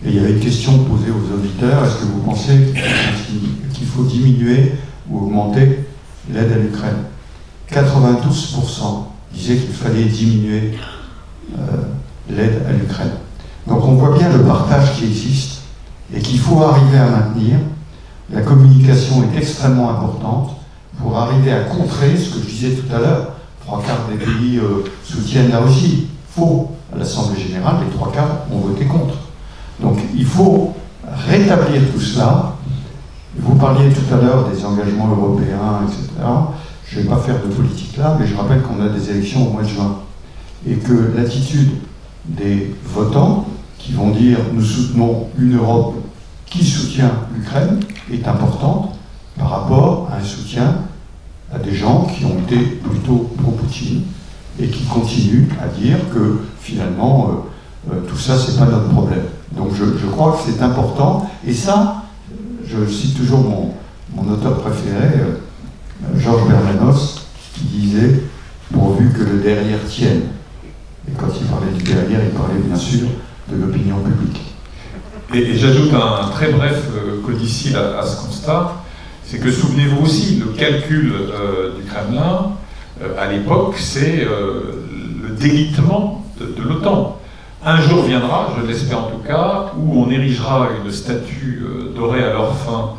et il y avait une question posée aux auditeurs: est-ce que vous pensez qu'il faut diminuer ou augmenter l'aide à l'Ukraine? 92% disaient qu'il fallait diminuer l'aide à l'Ukraine. Donc on voit bien le partage qui existe et qu'il faut arriver à maintenir. La communication est extrêmement importante pour arriver à contrer ce que je disais tout à l'heure. 3/4 des pays soutiennent la Russie. Faux. À l'Assemblée générale, les 3/4 ont voté contre. Donc il faut rétablir tout cela. Vous parliez tout à l'heure des engagements européens, etc. Je ne vais pas faire de politique là, mais je rappelle qu'on a des élections au mois de juin. Et que l'attitude des votants qui vont dire « nous soutenons une Europe qui soutient l'Ukraine » est importante par rapport à un soutien à des gens qui ont été plutôt pro-Poutine et qui continuent à dire que finalement tout ça c'est pas notre problème. Donc je crois que c'est important, et ça, je cite toujours mon auteur préféré, Georges Bernanos, qui disait « pourvu que le derrière tienne ». Et quand il parlait du derrière, il parlait bien sûr de l'opinion publique. Et j'ajoute un très bref codicile à ce constat, c'est que souvenez-vous aussi, le calcul du Kremlin, à l'époque, c'est le délitement de l'OTAN. Un jour viendra, je l'espère en tout cas, où on érigera une statue dorée à leur fin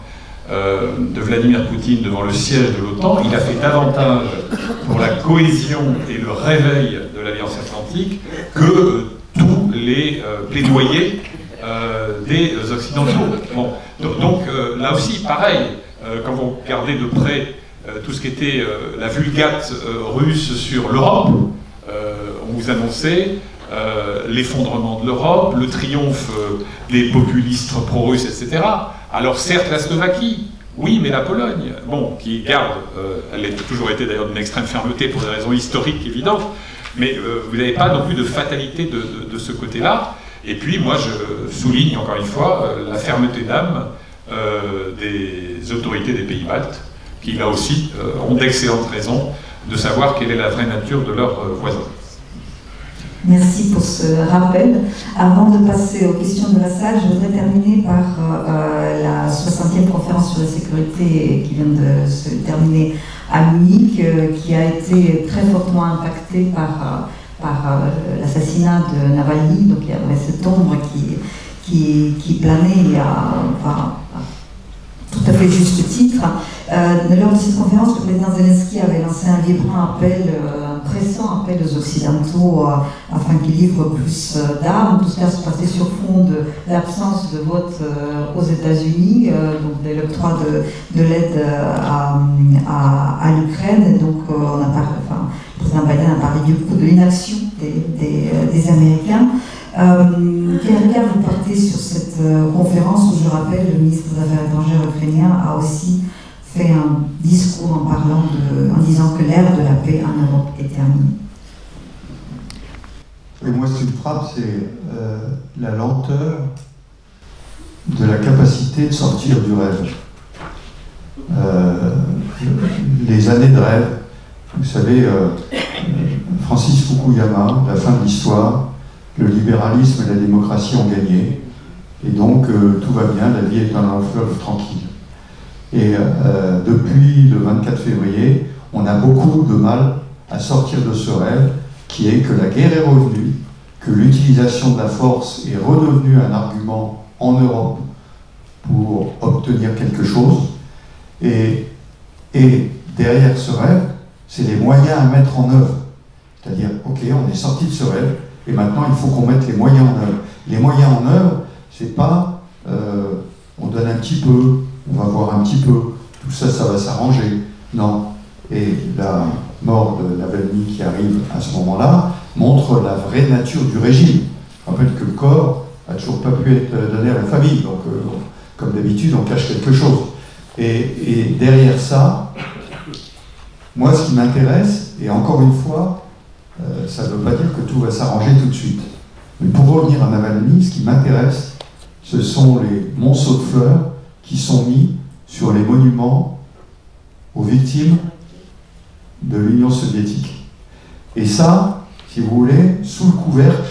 de Vladimir Poutine devant le siège de l'OTAN. Il a fait davantage pour la cohésion et le réveil de l'Alliance Atlantique que tous les les plaidoyers des Occidentaux. Bon. Donc là aussi, pareil, quand vous regardez de près tout ce qui était la vulgate russe sur l'Europe, on vous annonçait l'effondrement de l'Europe, le triomphe des populistes pro-russes, etc. Alors certes la Slovaquie, oui, mais la Pologne, bon, qui garde, elle a toujours été d'ailleurs d'une extrême fermeté pour des raisons historiques évidentes, mais vous n'avez pas non plus de fatalité de ce côté-là. Et puis moi je souligne encore une fois la fermeté d'âme des autorités des pays baltes, qui là aussi ont d'excellentes raisons de savoir quelle est la vraie nature de leurs voisins. Merci pour ce rappel. Avant de passer aux questions de la salle, je voudrais terminer par la 60e conférence sur la sécurité qui vient de se terminer à Munich, qui a été très fortement impactée par l'assassinat de Navalny. Donc il y avait cette ombre qui planait à tout à fait juste titre. Lors de cette conférence, le président Zelensky avait lancé un vibrant appel, un pressant appel aux Occidentaux afin qu'ils livrent plus d'armes. Tout cela se passait sur fond de l'absence de vote aux États-Unis, donc de l'octroi de l'aide à l'Ukraine. Donc le président Biden a parlé du coup de l'inaction des Américains. Quel regard vous portez sur cette conférence où, je rappelle, le ministre des Affaires étrangères ukrainien a aussi fait un discours en disant que l'ère de la paix en Europe est terminée? Et moi, ce qui me frappe, c'est la lenteur de la capacité de sortir du rêve. Les années de rêve, vous savez, Francis Fukuyama, la fin de l'histoire, le libéralisme et la démocratie ont gagné, et donc tout va bien, la vie est un long fleuve tranquille. Et depuis le 24 février, on a beaucoup de mal à sortir de ce rêve, qui est que la guerre est revenue, que l'utilisation de la force est redevenue un argument en Europe pour obtenir quelque chose, et derrière ce rêve, c'est les moyens à mettre en œuvre. C'est-à-dire, ok, on est sorti de ce rêve, et maintenant, il faut qu'on mette les moyens en œuvre. Les moyens en œuvre, c'est pas on donne un petit peu, on va voir un petit peu, tout ça, ça va s'arranger. Non. Et la mort de Navalny qui arrive à ce moment-là montre la vraie nature du régime. Je rappelle que le corps n'a toujours pas pu être donné à la famille, donc comme d'habitude, on cache quelque chose. Et derrière ça, moi, ce qui m'intéresse, et encore une fois, ça ne veut pas dire que tout va s'arranger tout de suite. Mais pour revenir à Navalny, ce qui m'intéresse, ce sont les monceaux de fleurs qui sont mis sur les monuments aux victimes de l'Union soviétique. Et ça, si vous voulez, sous le couvercle,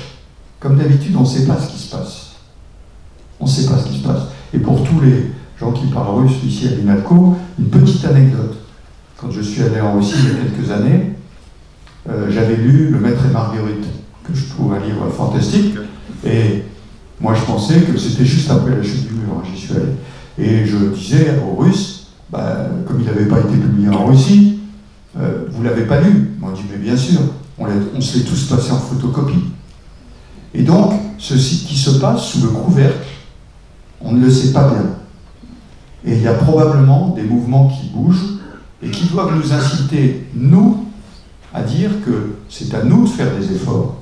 comme d'habitude, on ne sait pas ce qui se passe. On ne sait pas ce qui se passe. Et pour tous les gens qui parlent russe ici à l'INALCO, une petite anecdote. Quand je suis allé en Russie il y a quelques années, j'avais lu Le Maître et Marguerite, que je trouve un livre fantastique, et moi je pensais que c'était juste après la chute du mur, j'y suis allé. Et je disais aux Russes, comme il n'avait pas été publié en Russie, vous ne l'avez pas lu? Ils m'ont dit, mais bien sûr, on se l'est tous passé en photocopie. Et donc, ceci qui se passe sous le couvercle, on ne le sait pas bien. Et il y a probablement des mouvements qui bougent et qui doivent nous inciter, nous, à dire que c'est à nous de faire des efforts.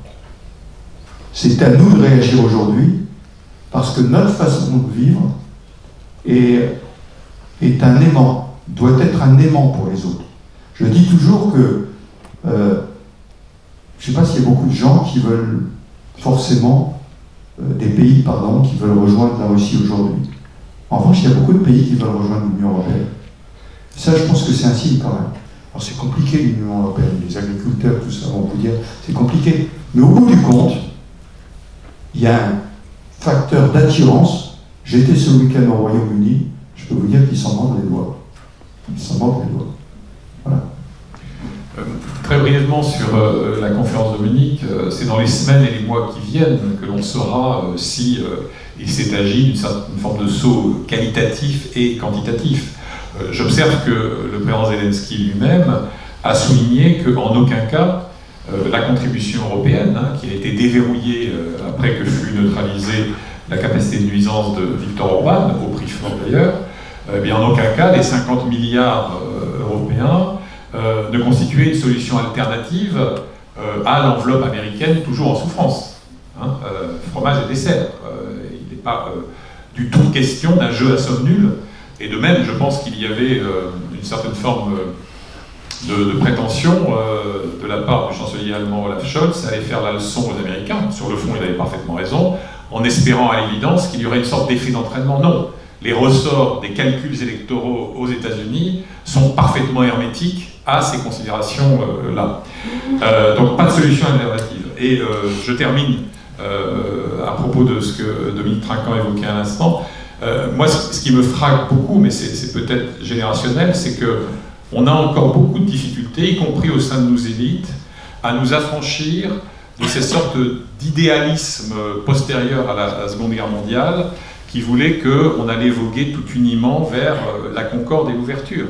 C'est à nous de réagir aujourd'hui, parce que notre façon de vivre est un aimant, doit être un aimant pour les autres. Je dis toujours que, je ne sais pas s'il y a beaucoup de gens qui veulent forcément, des pays, pardon, qui veulent rejoindre la Russie aujourd'hui. En revanche, il y a beaucoup de pays qui veulent rejoindre l'Union européenne. Ça, je pense que c'est un signe quand même. Alors c'est compliqué l'Union européenne, les agriculteurs, tout ça, on peut dire, c'est compliqué. Mais au bout du compte, il y a un facteur d'attirance. J'étais ce week-end au Royaume-Uni, je peux vous dire qu'ils s'en mordent les doigts. Ils s'en mordent les doigts. Voilà. Très brièvement sur la conférence de Munich, c'est dans les semaines et les mois qui viennent que l'on saura si il s'est agi d'une forme de saut qualitatif et quantitatif. J'observe que le président Zelensky lui-même a souligné qu'en aucun cas la contribution européenne, hein, qui a été déverrouillée après que fut neutralisée la capacité de nuisance de Viktor Orban, au prix fort d'ailleurs, bien en aucun cas les 50 milliards européens ne constituaient une solution alternative à l'enveloppe américaine toujours en souffrance. Hein, fromage et dessert. Il n'est pas du tout question d'un jeu à somme nulle. Et de même, je pense qu'il y avait une certaine forme de prétention de la part du chancelier allemand Olaf Scholz à aller faire la leçon aux Américains. Sur le fond, il avait parfaitement raison, en espérant à l'évidence qu'il y aurait une sorte d'effet d'entraînement. Non. Les ressorts des calculs électoraux aux États-Unis sont parfaitement hermétiques à ces considérations-là. Donc pas de solution alternative. Et je termine à propos de ce que Dominique Trinquant évoquait à l'instant. Moi, ce qui me frappe beaucoup, mais c'est peut-être générationnel, c'est qu'on a encore beaucoup de difficultés, y compris au sein de nos élites, à nous affranchir de ces sortes d'idéalisme postérieur à la Seconde Guerre mondiale qui voulait qu'on allait voguer tout uniment vers la concorde et l'ouverture.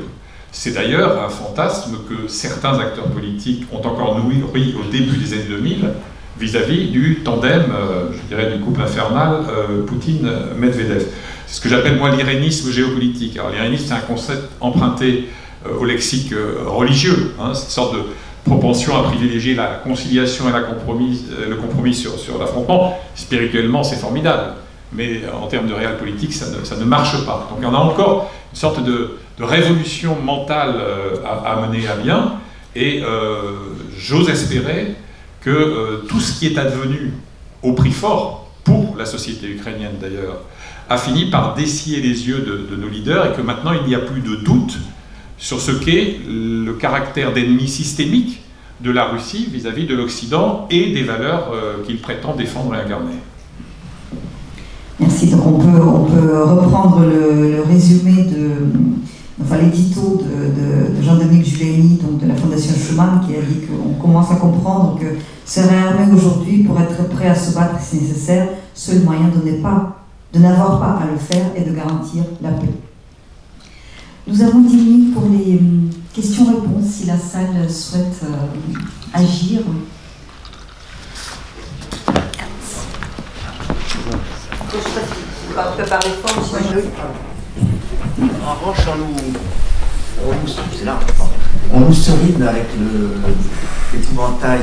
C'est d'ailleurs un fantasme que certains acteurs politiques ont encore nourri au début des années 2000 vis-à-vis du tandem, je dirais, du couple infernal Poutine-Medvedev. C'est ce que j'appelle, moi, l'irénisme géopolitique. Alors, l'irénisme, c'est un concept emprunté au lexique religieux, hein, cette sorte de propension à privilégier la conciliation et le compromis sur l'affrontement. Spirituellement, c'est formidable, mais en termes de réel politique, ça ne marche pas. Donc, il y en a encore une sorte de révolution mentale à mener à bien, et j'ose espérer que tout ce qui est advenu au prix fort, pour la société ukrainienne d'ailleurs, a fini par dessiller les yeux de nos leaders, et que maintenant il n'y a plus de doute sur ce qu'est le caractère d'ennemi systémique de la Russie vis-à-vis de l'Occident et des valeurs qu'il prétend défendre et incarner. Merci. Donc on peut reprendre le résumé enfin l'édito de Jean-Dominique Giuliani, donc de la Fondation Schuman, qui a dit qu'on commence à comprendre que se réarmer aujourd'hui pour être prêt à se battre si nécessaire, seul moyen de n'avoir pas à le faire et de garantir la paix. Nous avons 10 minutes pour les questions-réponses, si la salle souhaite agir. Je ne sais pas si on peut parler fort, en revanche, on nous solide avec l'épouvantail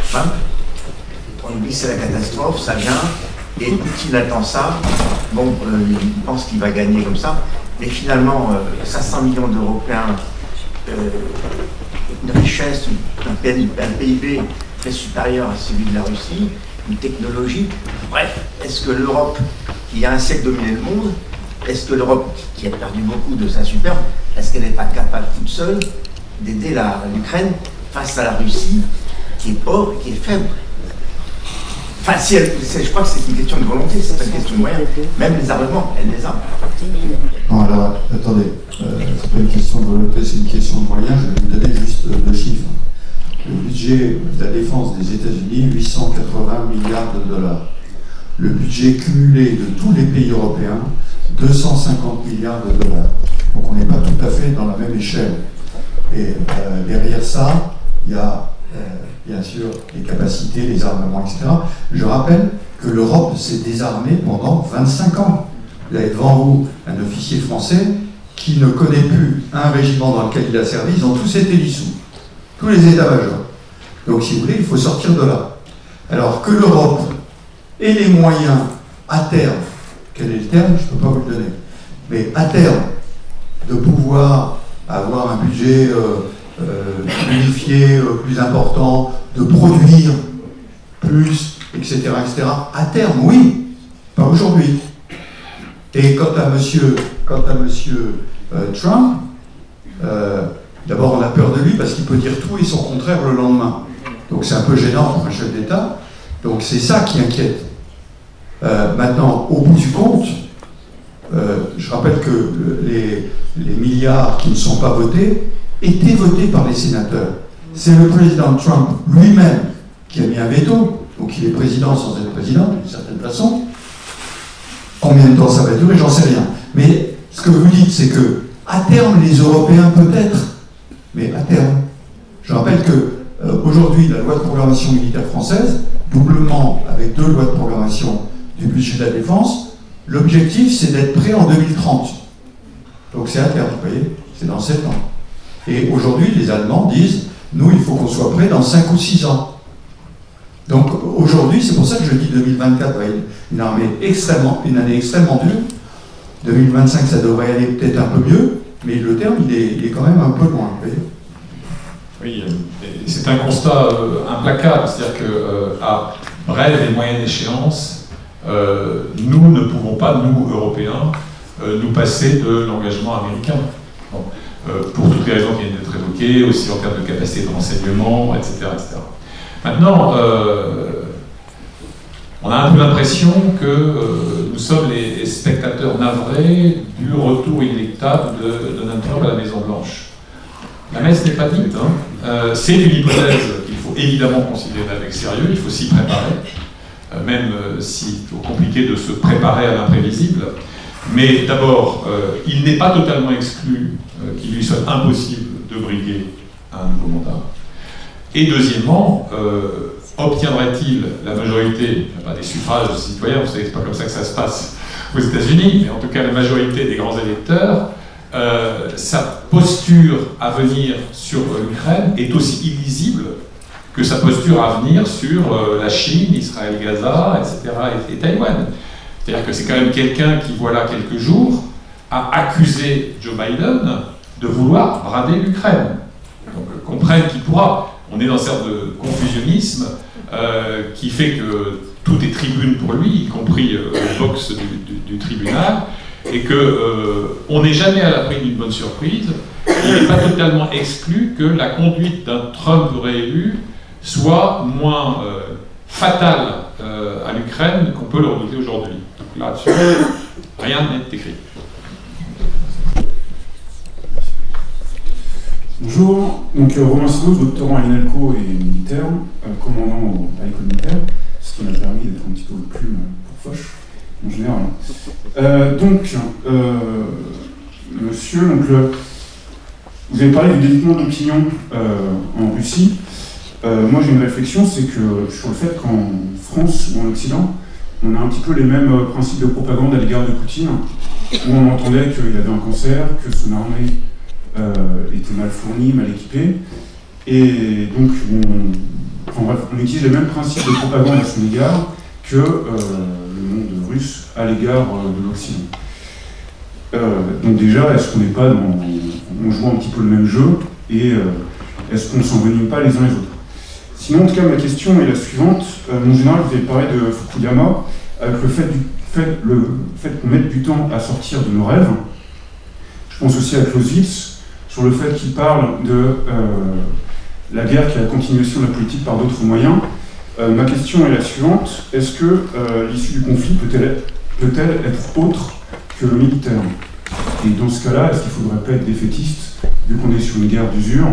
Trump. On nous dit c'est la catastrophe, ça vient, et Poutine attend ça. Bon, il pense qu'il va gagner comme ça, mais finalement, 500 millions d'Européens, une richesse, un PIB très supérieur à celui de la Russie, une technologie. Bref, est-ce que l'Europe, qui a un siècle dominé le monde, est-ce que l'Europe, qui a perdu beaucoup de sa superbe, est-ce qu'elle n'est pas capable toute seule d'aider l'Ukraine face à la Russie, qui est pauvre et qui est faible? Enfin, je crois que c'est une question de volonté, c'est pas une question de moyens. Même les armements, elle les a. Non, alors, attendez, c'est pas une question de volonté, c'est une question de moyens. Je vais vous donner juste 2 chiffres. Le budget de la défense des États-Unis, 880 milliards de dollars. Le budget cumulé de tous les pays européens, 250 milliards de dollars. Donc on n'est pas tout à fait dans la même échelle. Et derrière ça, il y a bien sûr les capacités, les armements, etc. Je rappelle que l'Europe s'est désarmée pendant 25 ans. Vous avez devant vous un officier français qui ne connaît plus un régiment dans lequel il a servi, ils ont tous été dissous. Tous les états-majors. Donc si vous voulez, il faut sortir de là. Alors que l'Europe ait les moyens à terme, quel est le terme, je ne peux pas vous le donner, mais à terme, de pouvoir avoir un budget unifié, plus important, de produire plus, etc., etc. À terme, oui, pas aujourd'hui. Et quant à monsieur Trump, d'abord on a peur de lui parce qu'il peut dire tout et son contraire le lendemain. Donc c'est un peu gênant pour un chef d'État. Donc c'est ça qui inquiète. Maintenant, au bout du compte, je rappelle que les milliards qui ne sont pas votés étaient votés par les sénateurs. C'est le président Trump lui-même qui a mis un veto, donc il est président sans être président, d'une certaine façon. Combien de temps ça va durer, j'en sais rien. Mais ce que vous dites, c'est que à terme, les Européens peut-être, mais à terme. Je rappelle que aujourd'hui, la loi de programmation militaire française, doublement avec 2 lois de programmation du budget de la défense, l'objectif c'est d'être prêt en 2030. Donc c'est à terme, vous voyez, c'est dans 7 ans. Et aujourd'hui, les Allemands disent, nous, il faut qu'on soit prêt dans 5 ou 6 ans. Donc aujourd'hui, c'est pour ça que je dis 2024 va être une année extrêmement dure. 2025, ça devrait aller peut-être un peu mieux, mais le terme, il est quand même un peu loin. Vous voyez. Oui, c'est un constat implacable, c'est-à-dire qu'à brève et moyenne échéance, nous ne pouvons pas, nous, Européens, nous passer de l'engagement américain. Bon, pour toutes les raisons qui viennent d'être évoquées, aussi en termes de capacité de renseignement, etc. etc. Maintenant, on a un peu l'impression que nous sommes les spectateurs navrés du retour inéluctable de Donald Trump à la Maison-Blanche. La messe n'est pas dite. Hein. C'est une hypothèse qu'il faut évidemment considérer avec sérieux, il faut s'y préparer, même si c'est compliqué de se préparer à l'imprévisible. Mais d'abord, il n'est pas totalement exclu qu'il lui soit impossible de briguer un nouveau mandat. Et deuxièmement, obtiendrait-il la majorité, pas des suffrages citoyens, vous savez, c'est pas comme ça que ça se passe aux États-Unis, mais en tout cas la majorité des grands électeurs, sa posture à venir sur l'Ukraine est aussi illisible que sa posture à venir sur la Chine, Israël, Gaza, etc. et Taïwan. C'est-à-dire que c'est quand même quelqu'un qui, voilà quelques jours, a accusé Joe Biden de vouloir brader l'Ukraine. Donc comprenne qu'il pourra. On est dans une sorte de confusionnisme qui fait que tout est tribune pour lui, y compris le box du tribunal, et qu'on n'est jamais à l'abri d'une bonne surprise. Il n'est pas totalement exclu que la conduite d'un Trump réélu soit moins fatale à l'Ukraine qu'on peut le redouter aujourd'hui. Donc là-dessus, rien n'est écrit. Bonjour, donc Romain Sido, doctorant à l'INALCO et militaire, commandant à l'école militaire, ce qui m'a permis d'être un petit peu le plume pour Foch, en général. Monsieur, vous avez parlé du délitement d'opinion en Russie. Moi j'ai une réflexion, c'est que sur le fait qu'en France ou en Occident, on a un petit peu les mêmes principes de propagande à l'égard de Poutine, où on entendait qu'il avait un cancer, que son armée était mal fournie, mal équipée, et donc on utilise les mêmes principes de propagande à son égard que le monde russe à l'égard de l'Occident. Donc déjà, est-ce qu'on n'est pas dans... On joue un petit peu le même jeu, et est-ce qu'on ne s'envenime pas les uns les autres? Sinon, en tout cas, ma question est la suivante. Mon général, vous avez parlé de Fukuyama, avec le fait qu'on mette du temps à sortir de nos rêves. Je pense aussi à Clausewitz, sur le fait qu'il parle de la guerre qui est la continuation de la politique par d'autres moyens. Ma question est la suivante. Est-ce que l'issue du conflit peut-elle être autre que le militaire? Et dans ce cas-là, est-ce qu'il ne faudrait pas être défaitiste, vu qu'on est sur une guerre d'usure,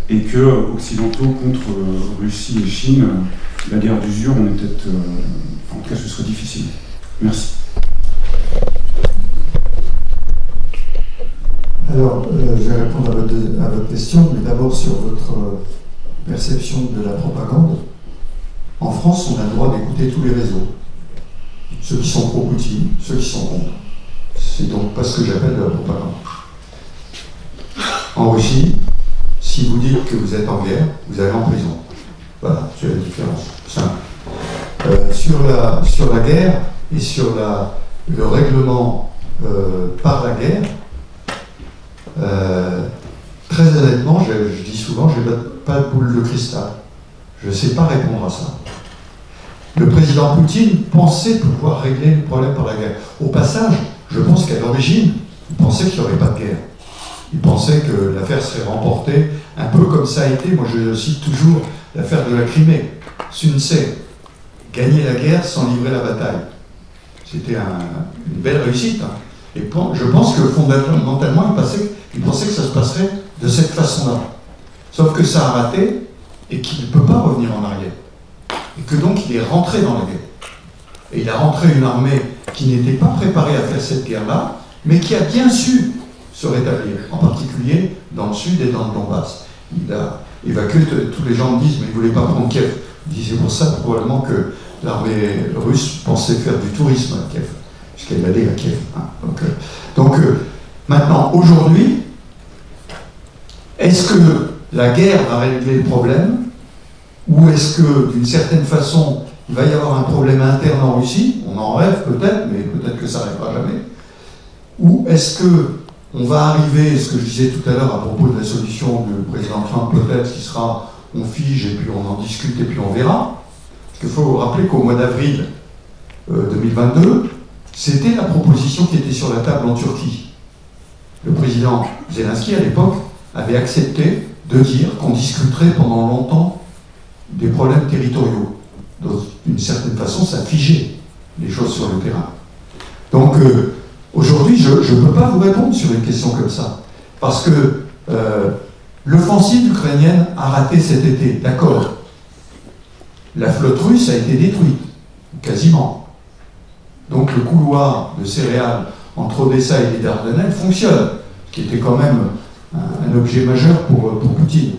et que occidentaux contre Russie et Chine, la guerre d'usure, on est peut-être... en tout cas, ce serait difficile. Merci. Alors, je vais répondre à votre question, mais d'abord sur votre perception de la propagande. En France, on a le droit d'écouter tous les réseaux. Ceux qui sont pro-Poutine, ceux qui sont contre. C'est donc pas ce que j'appelle de la propagande. En Russie, si vous dites que vous êtes en guerre, vous allez en prison. Voilà, c'est la différence. Simple. Sur la guerre et sur le règlement par la guerre, très honnêtement, je dis souvent, je n'ai pas de boule de cristal. Je ne sais pas répondre à ça. Le président Poutine pensait pouvoir régler le problème par la guerre. Au passage, je pense qu'à l'origine, il pensait qu'il n'y aurait pas de guerre. Il pensait que l'affaire serait remportée, un peu comme ça a été, moi je cite toujours l'affaire de la Crimée. Sun Tse, gagner la guerre sans livrer la bataille. C'était une belle réussite. Hein. Et je pense que fondamentalement, il pensait que ça se passerait de cette façon-là. Sauf que ça a raté et qu'il ne peut pas revenir en arrière. Et que donc il est rentré dans la guerre. Et il a rentré une armée qui n'était pas préparée à faire cette guerre-là, mais qui a bien su se rétablir, en particulier dans le sud et dans le Donbass. évacuer. Tous les gens me disent, mais ils ne voulaient pas prendre Kiev. Je dis, c'est pour ça probablement que l'armée russe pensait faire du tourisme à Kiev, puisqu'elle allait à Kiev. Hein. Donc maintenant, aujourd'hui, est-ce que la guerre va régler le problème, ou est-ce que, d'une certaine façon, il va y avoir un problème interne en Russie? On en rêve peut-être, mais peut-être que ça n'arrivera jamais. Ou est-ce que on va arriver, ce que je disais tout à l'heure à propos de la solution du président Trump, peut-être, qui sera on fige et puis on en discute et puis on verra. Parce qu'il faut rappeler qu'au mois d'avril 2022, c'était la proposition qui était sur la table en Turquie. Le président Zelensky, à l'époque, avait accepté de dire qu'on discuterait pendant longtemps des problèmes territoriaux. Donc, d'une certaine façon, ça figeait les choses sur le terrain. Donc, aujourd'hui, je ne peux pas vous répondre sur une question comme ça. Parce que l'offensive ukrainienne a raté cet été, d'accord. La flotte russe a été détruite, quasiment. Donc, le couloir de céréales entre Odessa et les Dardanelles fonctionne, ce qui était quand même un objet majeur pour Poutine.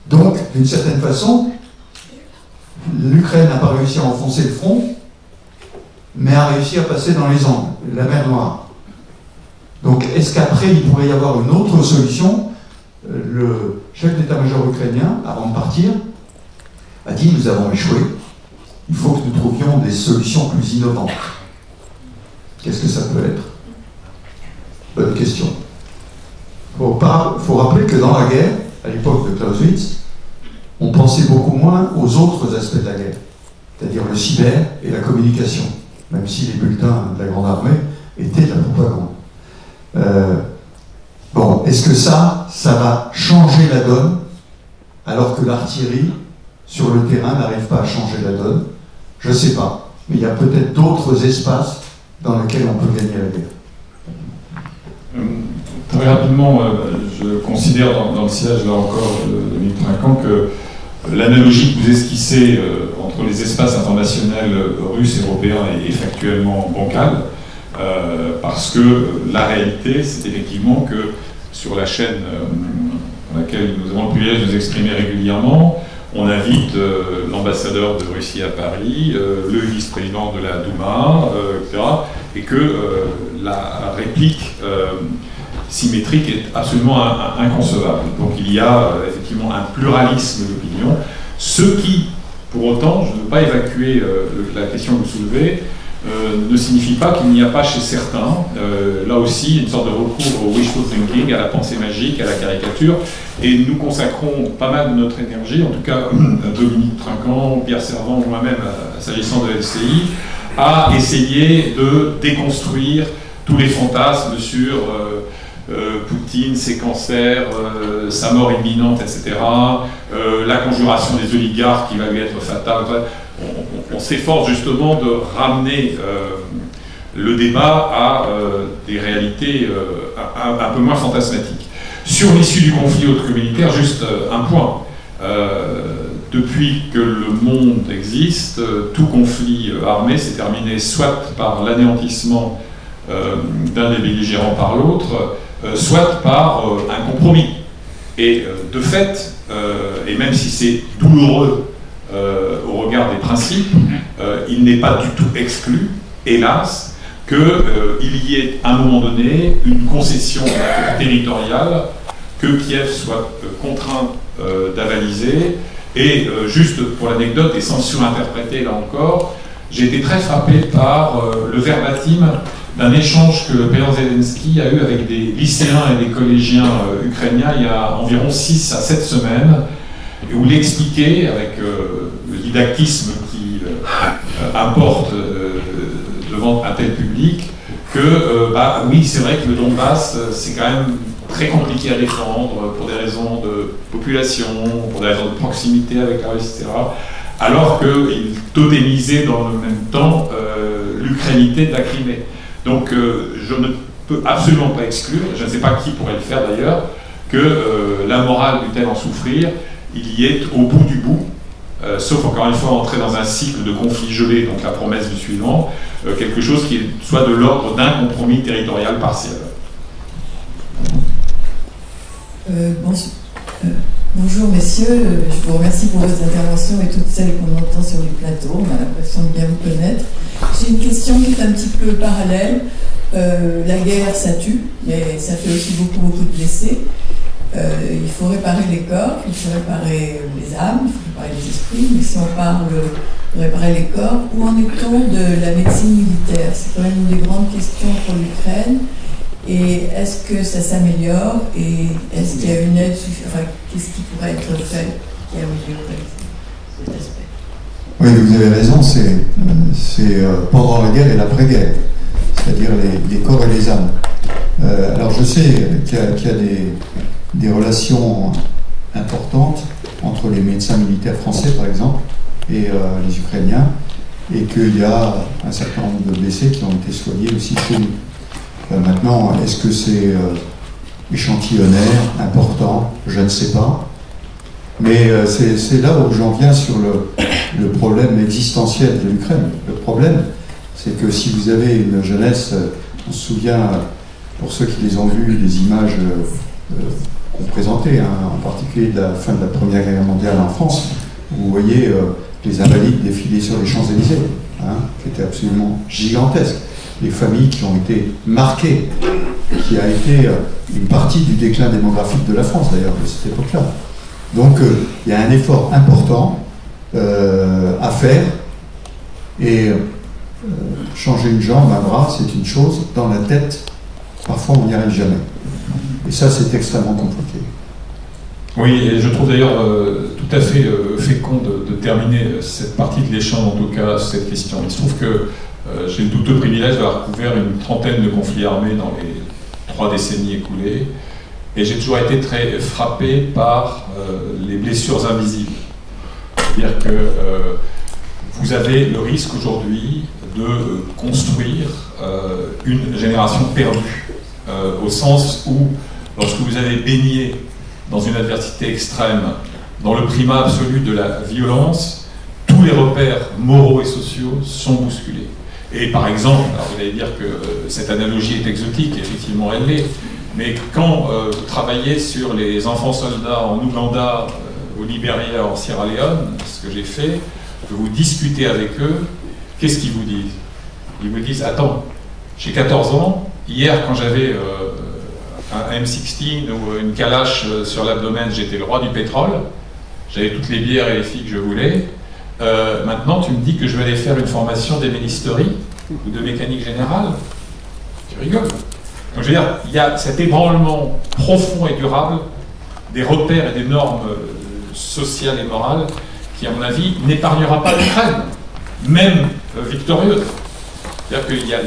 Donc, d'une certaine façon, l'Ukraine n'a pas réussi à enfoncer le front, mais a réussi à passer dans les angles, la mer Noire. Donc, est-ce qu'après, il pourrait y avoir une autre solution? Le chef d'état-major ukrainien, avant de partir, a dit « Nous avons échoué, il faut que nous trouvions des solutions plus innovantes. » Qu'est-ce que ça peut être? Bonne question. Il faut rappeler que dans la guerre, à l'époque de Clausewitz, on pensait beaucoup moins aux autres aspects de la guerre, c'est-à-dire le cyber et la communication, même si les bulletins de la Grande Armée étaient de la propagande. Bon, est-ce que ça va changer la donne, alors que l'artillerie, sur le terrain, n'arrive pas à changer la donne? Je ne sais pas, mais il y a peut-être d'autres espaces dans lesquels on peut gagner la guerre. Très rapidement, je considère dans le sillage, là encore, de Dominique Trinquant, que l'analogie que vous esquissez entre les espaces internationaux russes et européens est factuellement bancale, parce que la réalité, c'est effectivement que sur la chaîne dans laquelle nous avons le privilège de nous exprimer régulièrement, on invite l'ambassadeur de Russie à Paris, le vice-président de la Douma, etc., et que la réplique symétrique est absolument inconcevable. Donc il y a effectivement un pluralisme d'opinion, ce qui, pour autant, je ne veux pas évacuer la question que vous soulevez, ne signifie pas qu'il n'y a pas chez certains, là aussi, une sorte de recours au wishful thinking, à la pensée magique, à la caricature, et nous consacrons pas mal de notre énergie, en tout cas Dominique Trinquant, Pierre Servan, moi-même, s'agissant de LCI, à essayer de déconstruire tous les fantasmes sur Poutine, ses cancers, sa mort imminente, etc., la conjuration des oligarques qui va lui être fatale. On s'efforce justement de ramener le débat à des réalités un peu moins fantasmatiques. Sur l'issue du conflit autre-militaire, juste un point. Depuis que le monde existe, tout conflit armé s'est terminé soit par l'anéantissement d'un des belligérants par l'autre, soit par un compromis. Et de fait, et même si c'est douloureux au regard des principes, il n'est pas du tout exclu, hélas, qu'il y ait à un moment donné une concession territoriale que Kiev soit contraint d'avaliser. Et juste pour l'anecdote, et sans surinterpréter là encore, j'ai été très frappé par le verbatim d'un échange que le président Zelensky a eu avec des lycéens et des collégiens ukrainiens il y a environ 6 à 7 semaines, où il expliquait, avec le didactisme qui importe devant un tel public, que oui, c'est vrai que le Donbass, c'est quand même très compliqué à défendre pour des raisons de population, pour des raisons de proximité avec la Russie, etc. Alors qu'il totémisait dans le même temps l'ukrainité de la Crimée. Donc je ne peux absolument pas exclure, je ne sais pas qui pourrait le faire d'ailleurs, que la morale dût-elle en souffrir, il y est au bout du bout, sauf encore une fois entrer dans un cycle de conflit gelé, donc la promesse du suivant, quelque chose qui soit de l'ordre d'un compromis territorial partiel. Bonjour messieurs, je vous remercie pour vos interventions et toutes celles qu'on entend sur les plateaux. On a l'impression de bien vous connaître. J'ai une question qui est un petit peu parallèle. La guerre, ça tue, mais ça fait aussi beaucoup de blessés. Il faut réparer les corps, il faut réparer les âmes, il faut réparer les esprits. Mais si on parle de réparer les corps, où en est-on de la médecine militaire? C'est quand même une des grandes questions pour l'Ukraine. Et est-ce que ça s'améliore? Et est-ce qu'il y a une aide suffisante? Enfin, qu'est-ce qui pourrait être fait qui améliorerait cet aspect? Oui, vous avez raison, c'est pendant la guerre et l'après-guerre, c'est-à-dire les corps et les âmes. Alors je sais qu'il y a des relations importantes entre les médecins militaires français, par exemple, et les Ukrainiens, et qu'il y a un certain nombre de blessés qui ont été soignés aussi chez nous. Maintenant, est-ce que c'est échantillonnaire, important? Je ne sais pas. Mais c'est là où j'en viens sur le problème existentiel de l'Ukraine. Le problème, c'est que si vous avez une jeunesse, on se souvient, pour ceux qui les ont vus, des images qu'on présentait, hein, en particulier de la fin de la Première Guerre mondiale en France, où vous voyez les invalides défiler sur les Champs-Élysées, hein, qui était absolument gigantesque. Les familles qui ont été marquées, qui a été une partie du déclin démographique de la France d'ailleurs de cette époque-là. Donc il y a un effort important à faire, et changer une jambe, un bras, c'est une chose, dans la tête, parfois on n'y arrive jamais. Et ça, c'est extrêmement compliqué. Oui, et je trouve d'ailleurs tout à fait fécond de terminer cette partie de l'échange, en tout cas, sur cette question. Il se trouve que j'ai le douteux privilège d'avoir couvert une trentaine de conflits armés dans les 3 décennies écoulées, et j'ai toujours été très frappé par les blessures invisibles. C'est-à-dire que vous avez le risque aujourd'hui de construire une génération perdue, au sens où, lorsque vous avez baigné dans une adversité extrême, dans le primat absolu de la violence, tous les repères moraux et sociaux sont bousculés. Et par exemple, alors vous allez dire que cette analogie est exotique, effectivement elle l'est, mais quand vous travaillez sur les enfants soldats en Ouganda, au Libéria, en Sierra Leone, ce que j'ai fait, que vous discutez avec eux, qu'est-ce qu'ils vous disent? Ils vous disent, attends, j'ai 14 ans, hier quand j'avais un M16 ou une calache sur l'abdomen, j'étais le roi du pétrole, j'avais toutes les bières et les filles que je voulais. Maintenant, tu me dis que je vais aller faire une formation d'ébénisterie ou de mécanique générale. Tu rigoles. Donc, je veux dire, il y a cet ébranlement profond et durable des repères et des normes sociales et morales qui, à mon avis, n'épargnera pas l'Ukraine, même victorieuse. C'est-à-dire qu'il y a,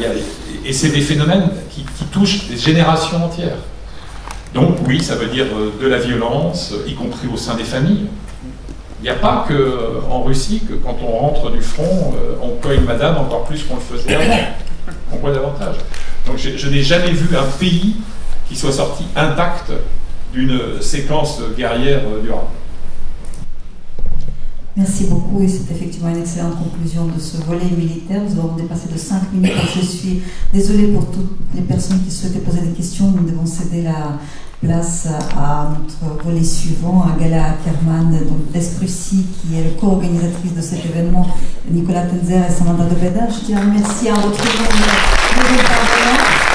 et c'est des phénomènes qui touchent des générations entières. Donc, oui, ça veut dire de la violence, y compris au sein des familles. Il n'y a pas qu'en Russie que quand on rentre du front, on cogne madame encore plus qu'on le faisait avant. On voit davantage. Donc je n'ai jamais vu un pays qui soit sorti intact d'une séquence guerrière durable. Merci beaucoup, et c'est effectivement une excellente conclusion de ce volet militaire. Nous avons dépassé de 5 minutes. Je suis désolée pour toutes les personnes qui souhaitaient poser des questions. Nous devons céder la place à notre volet suivant, à Gala Kerman d'Esprussi, qui est le co-organisatrice de cet événement, Nicolas Tenzer et Samantha de Beda. Je tiens à remercier en votre nom les intervenants.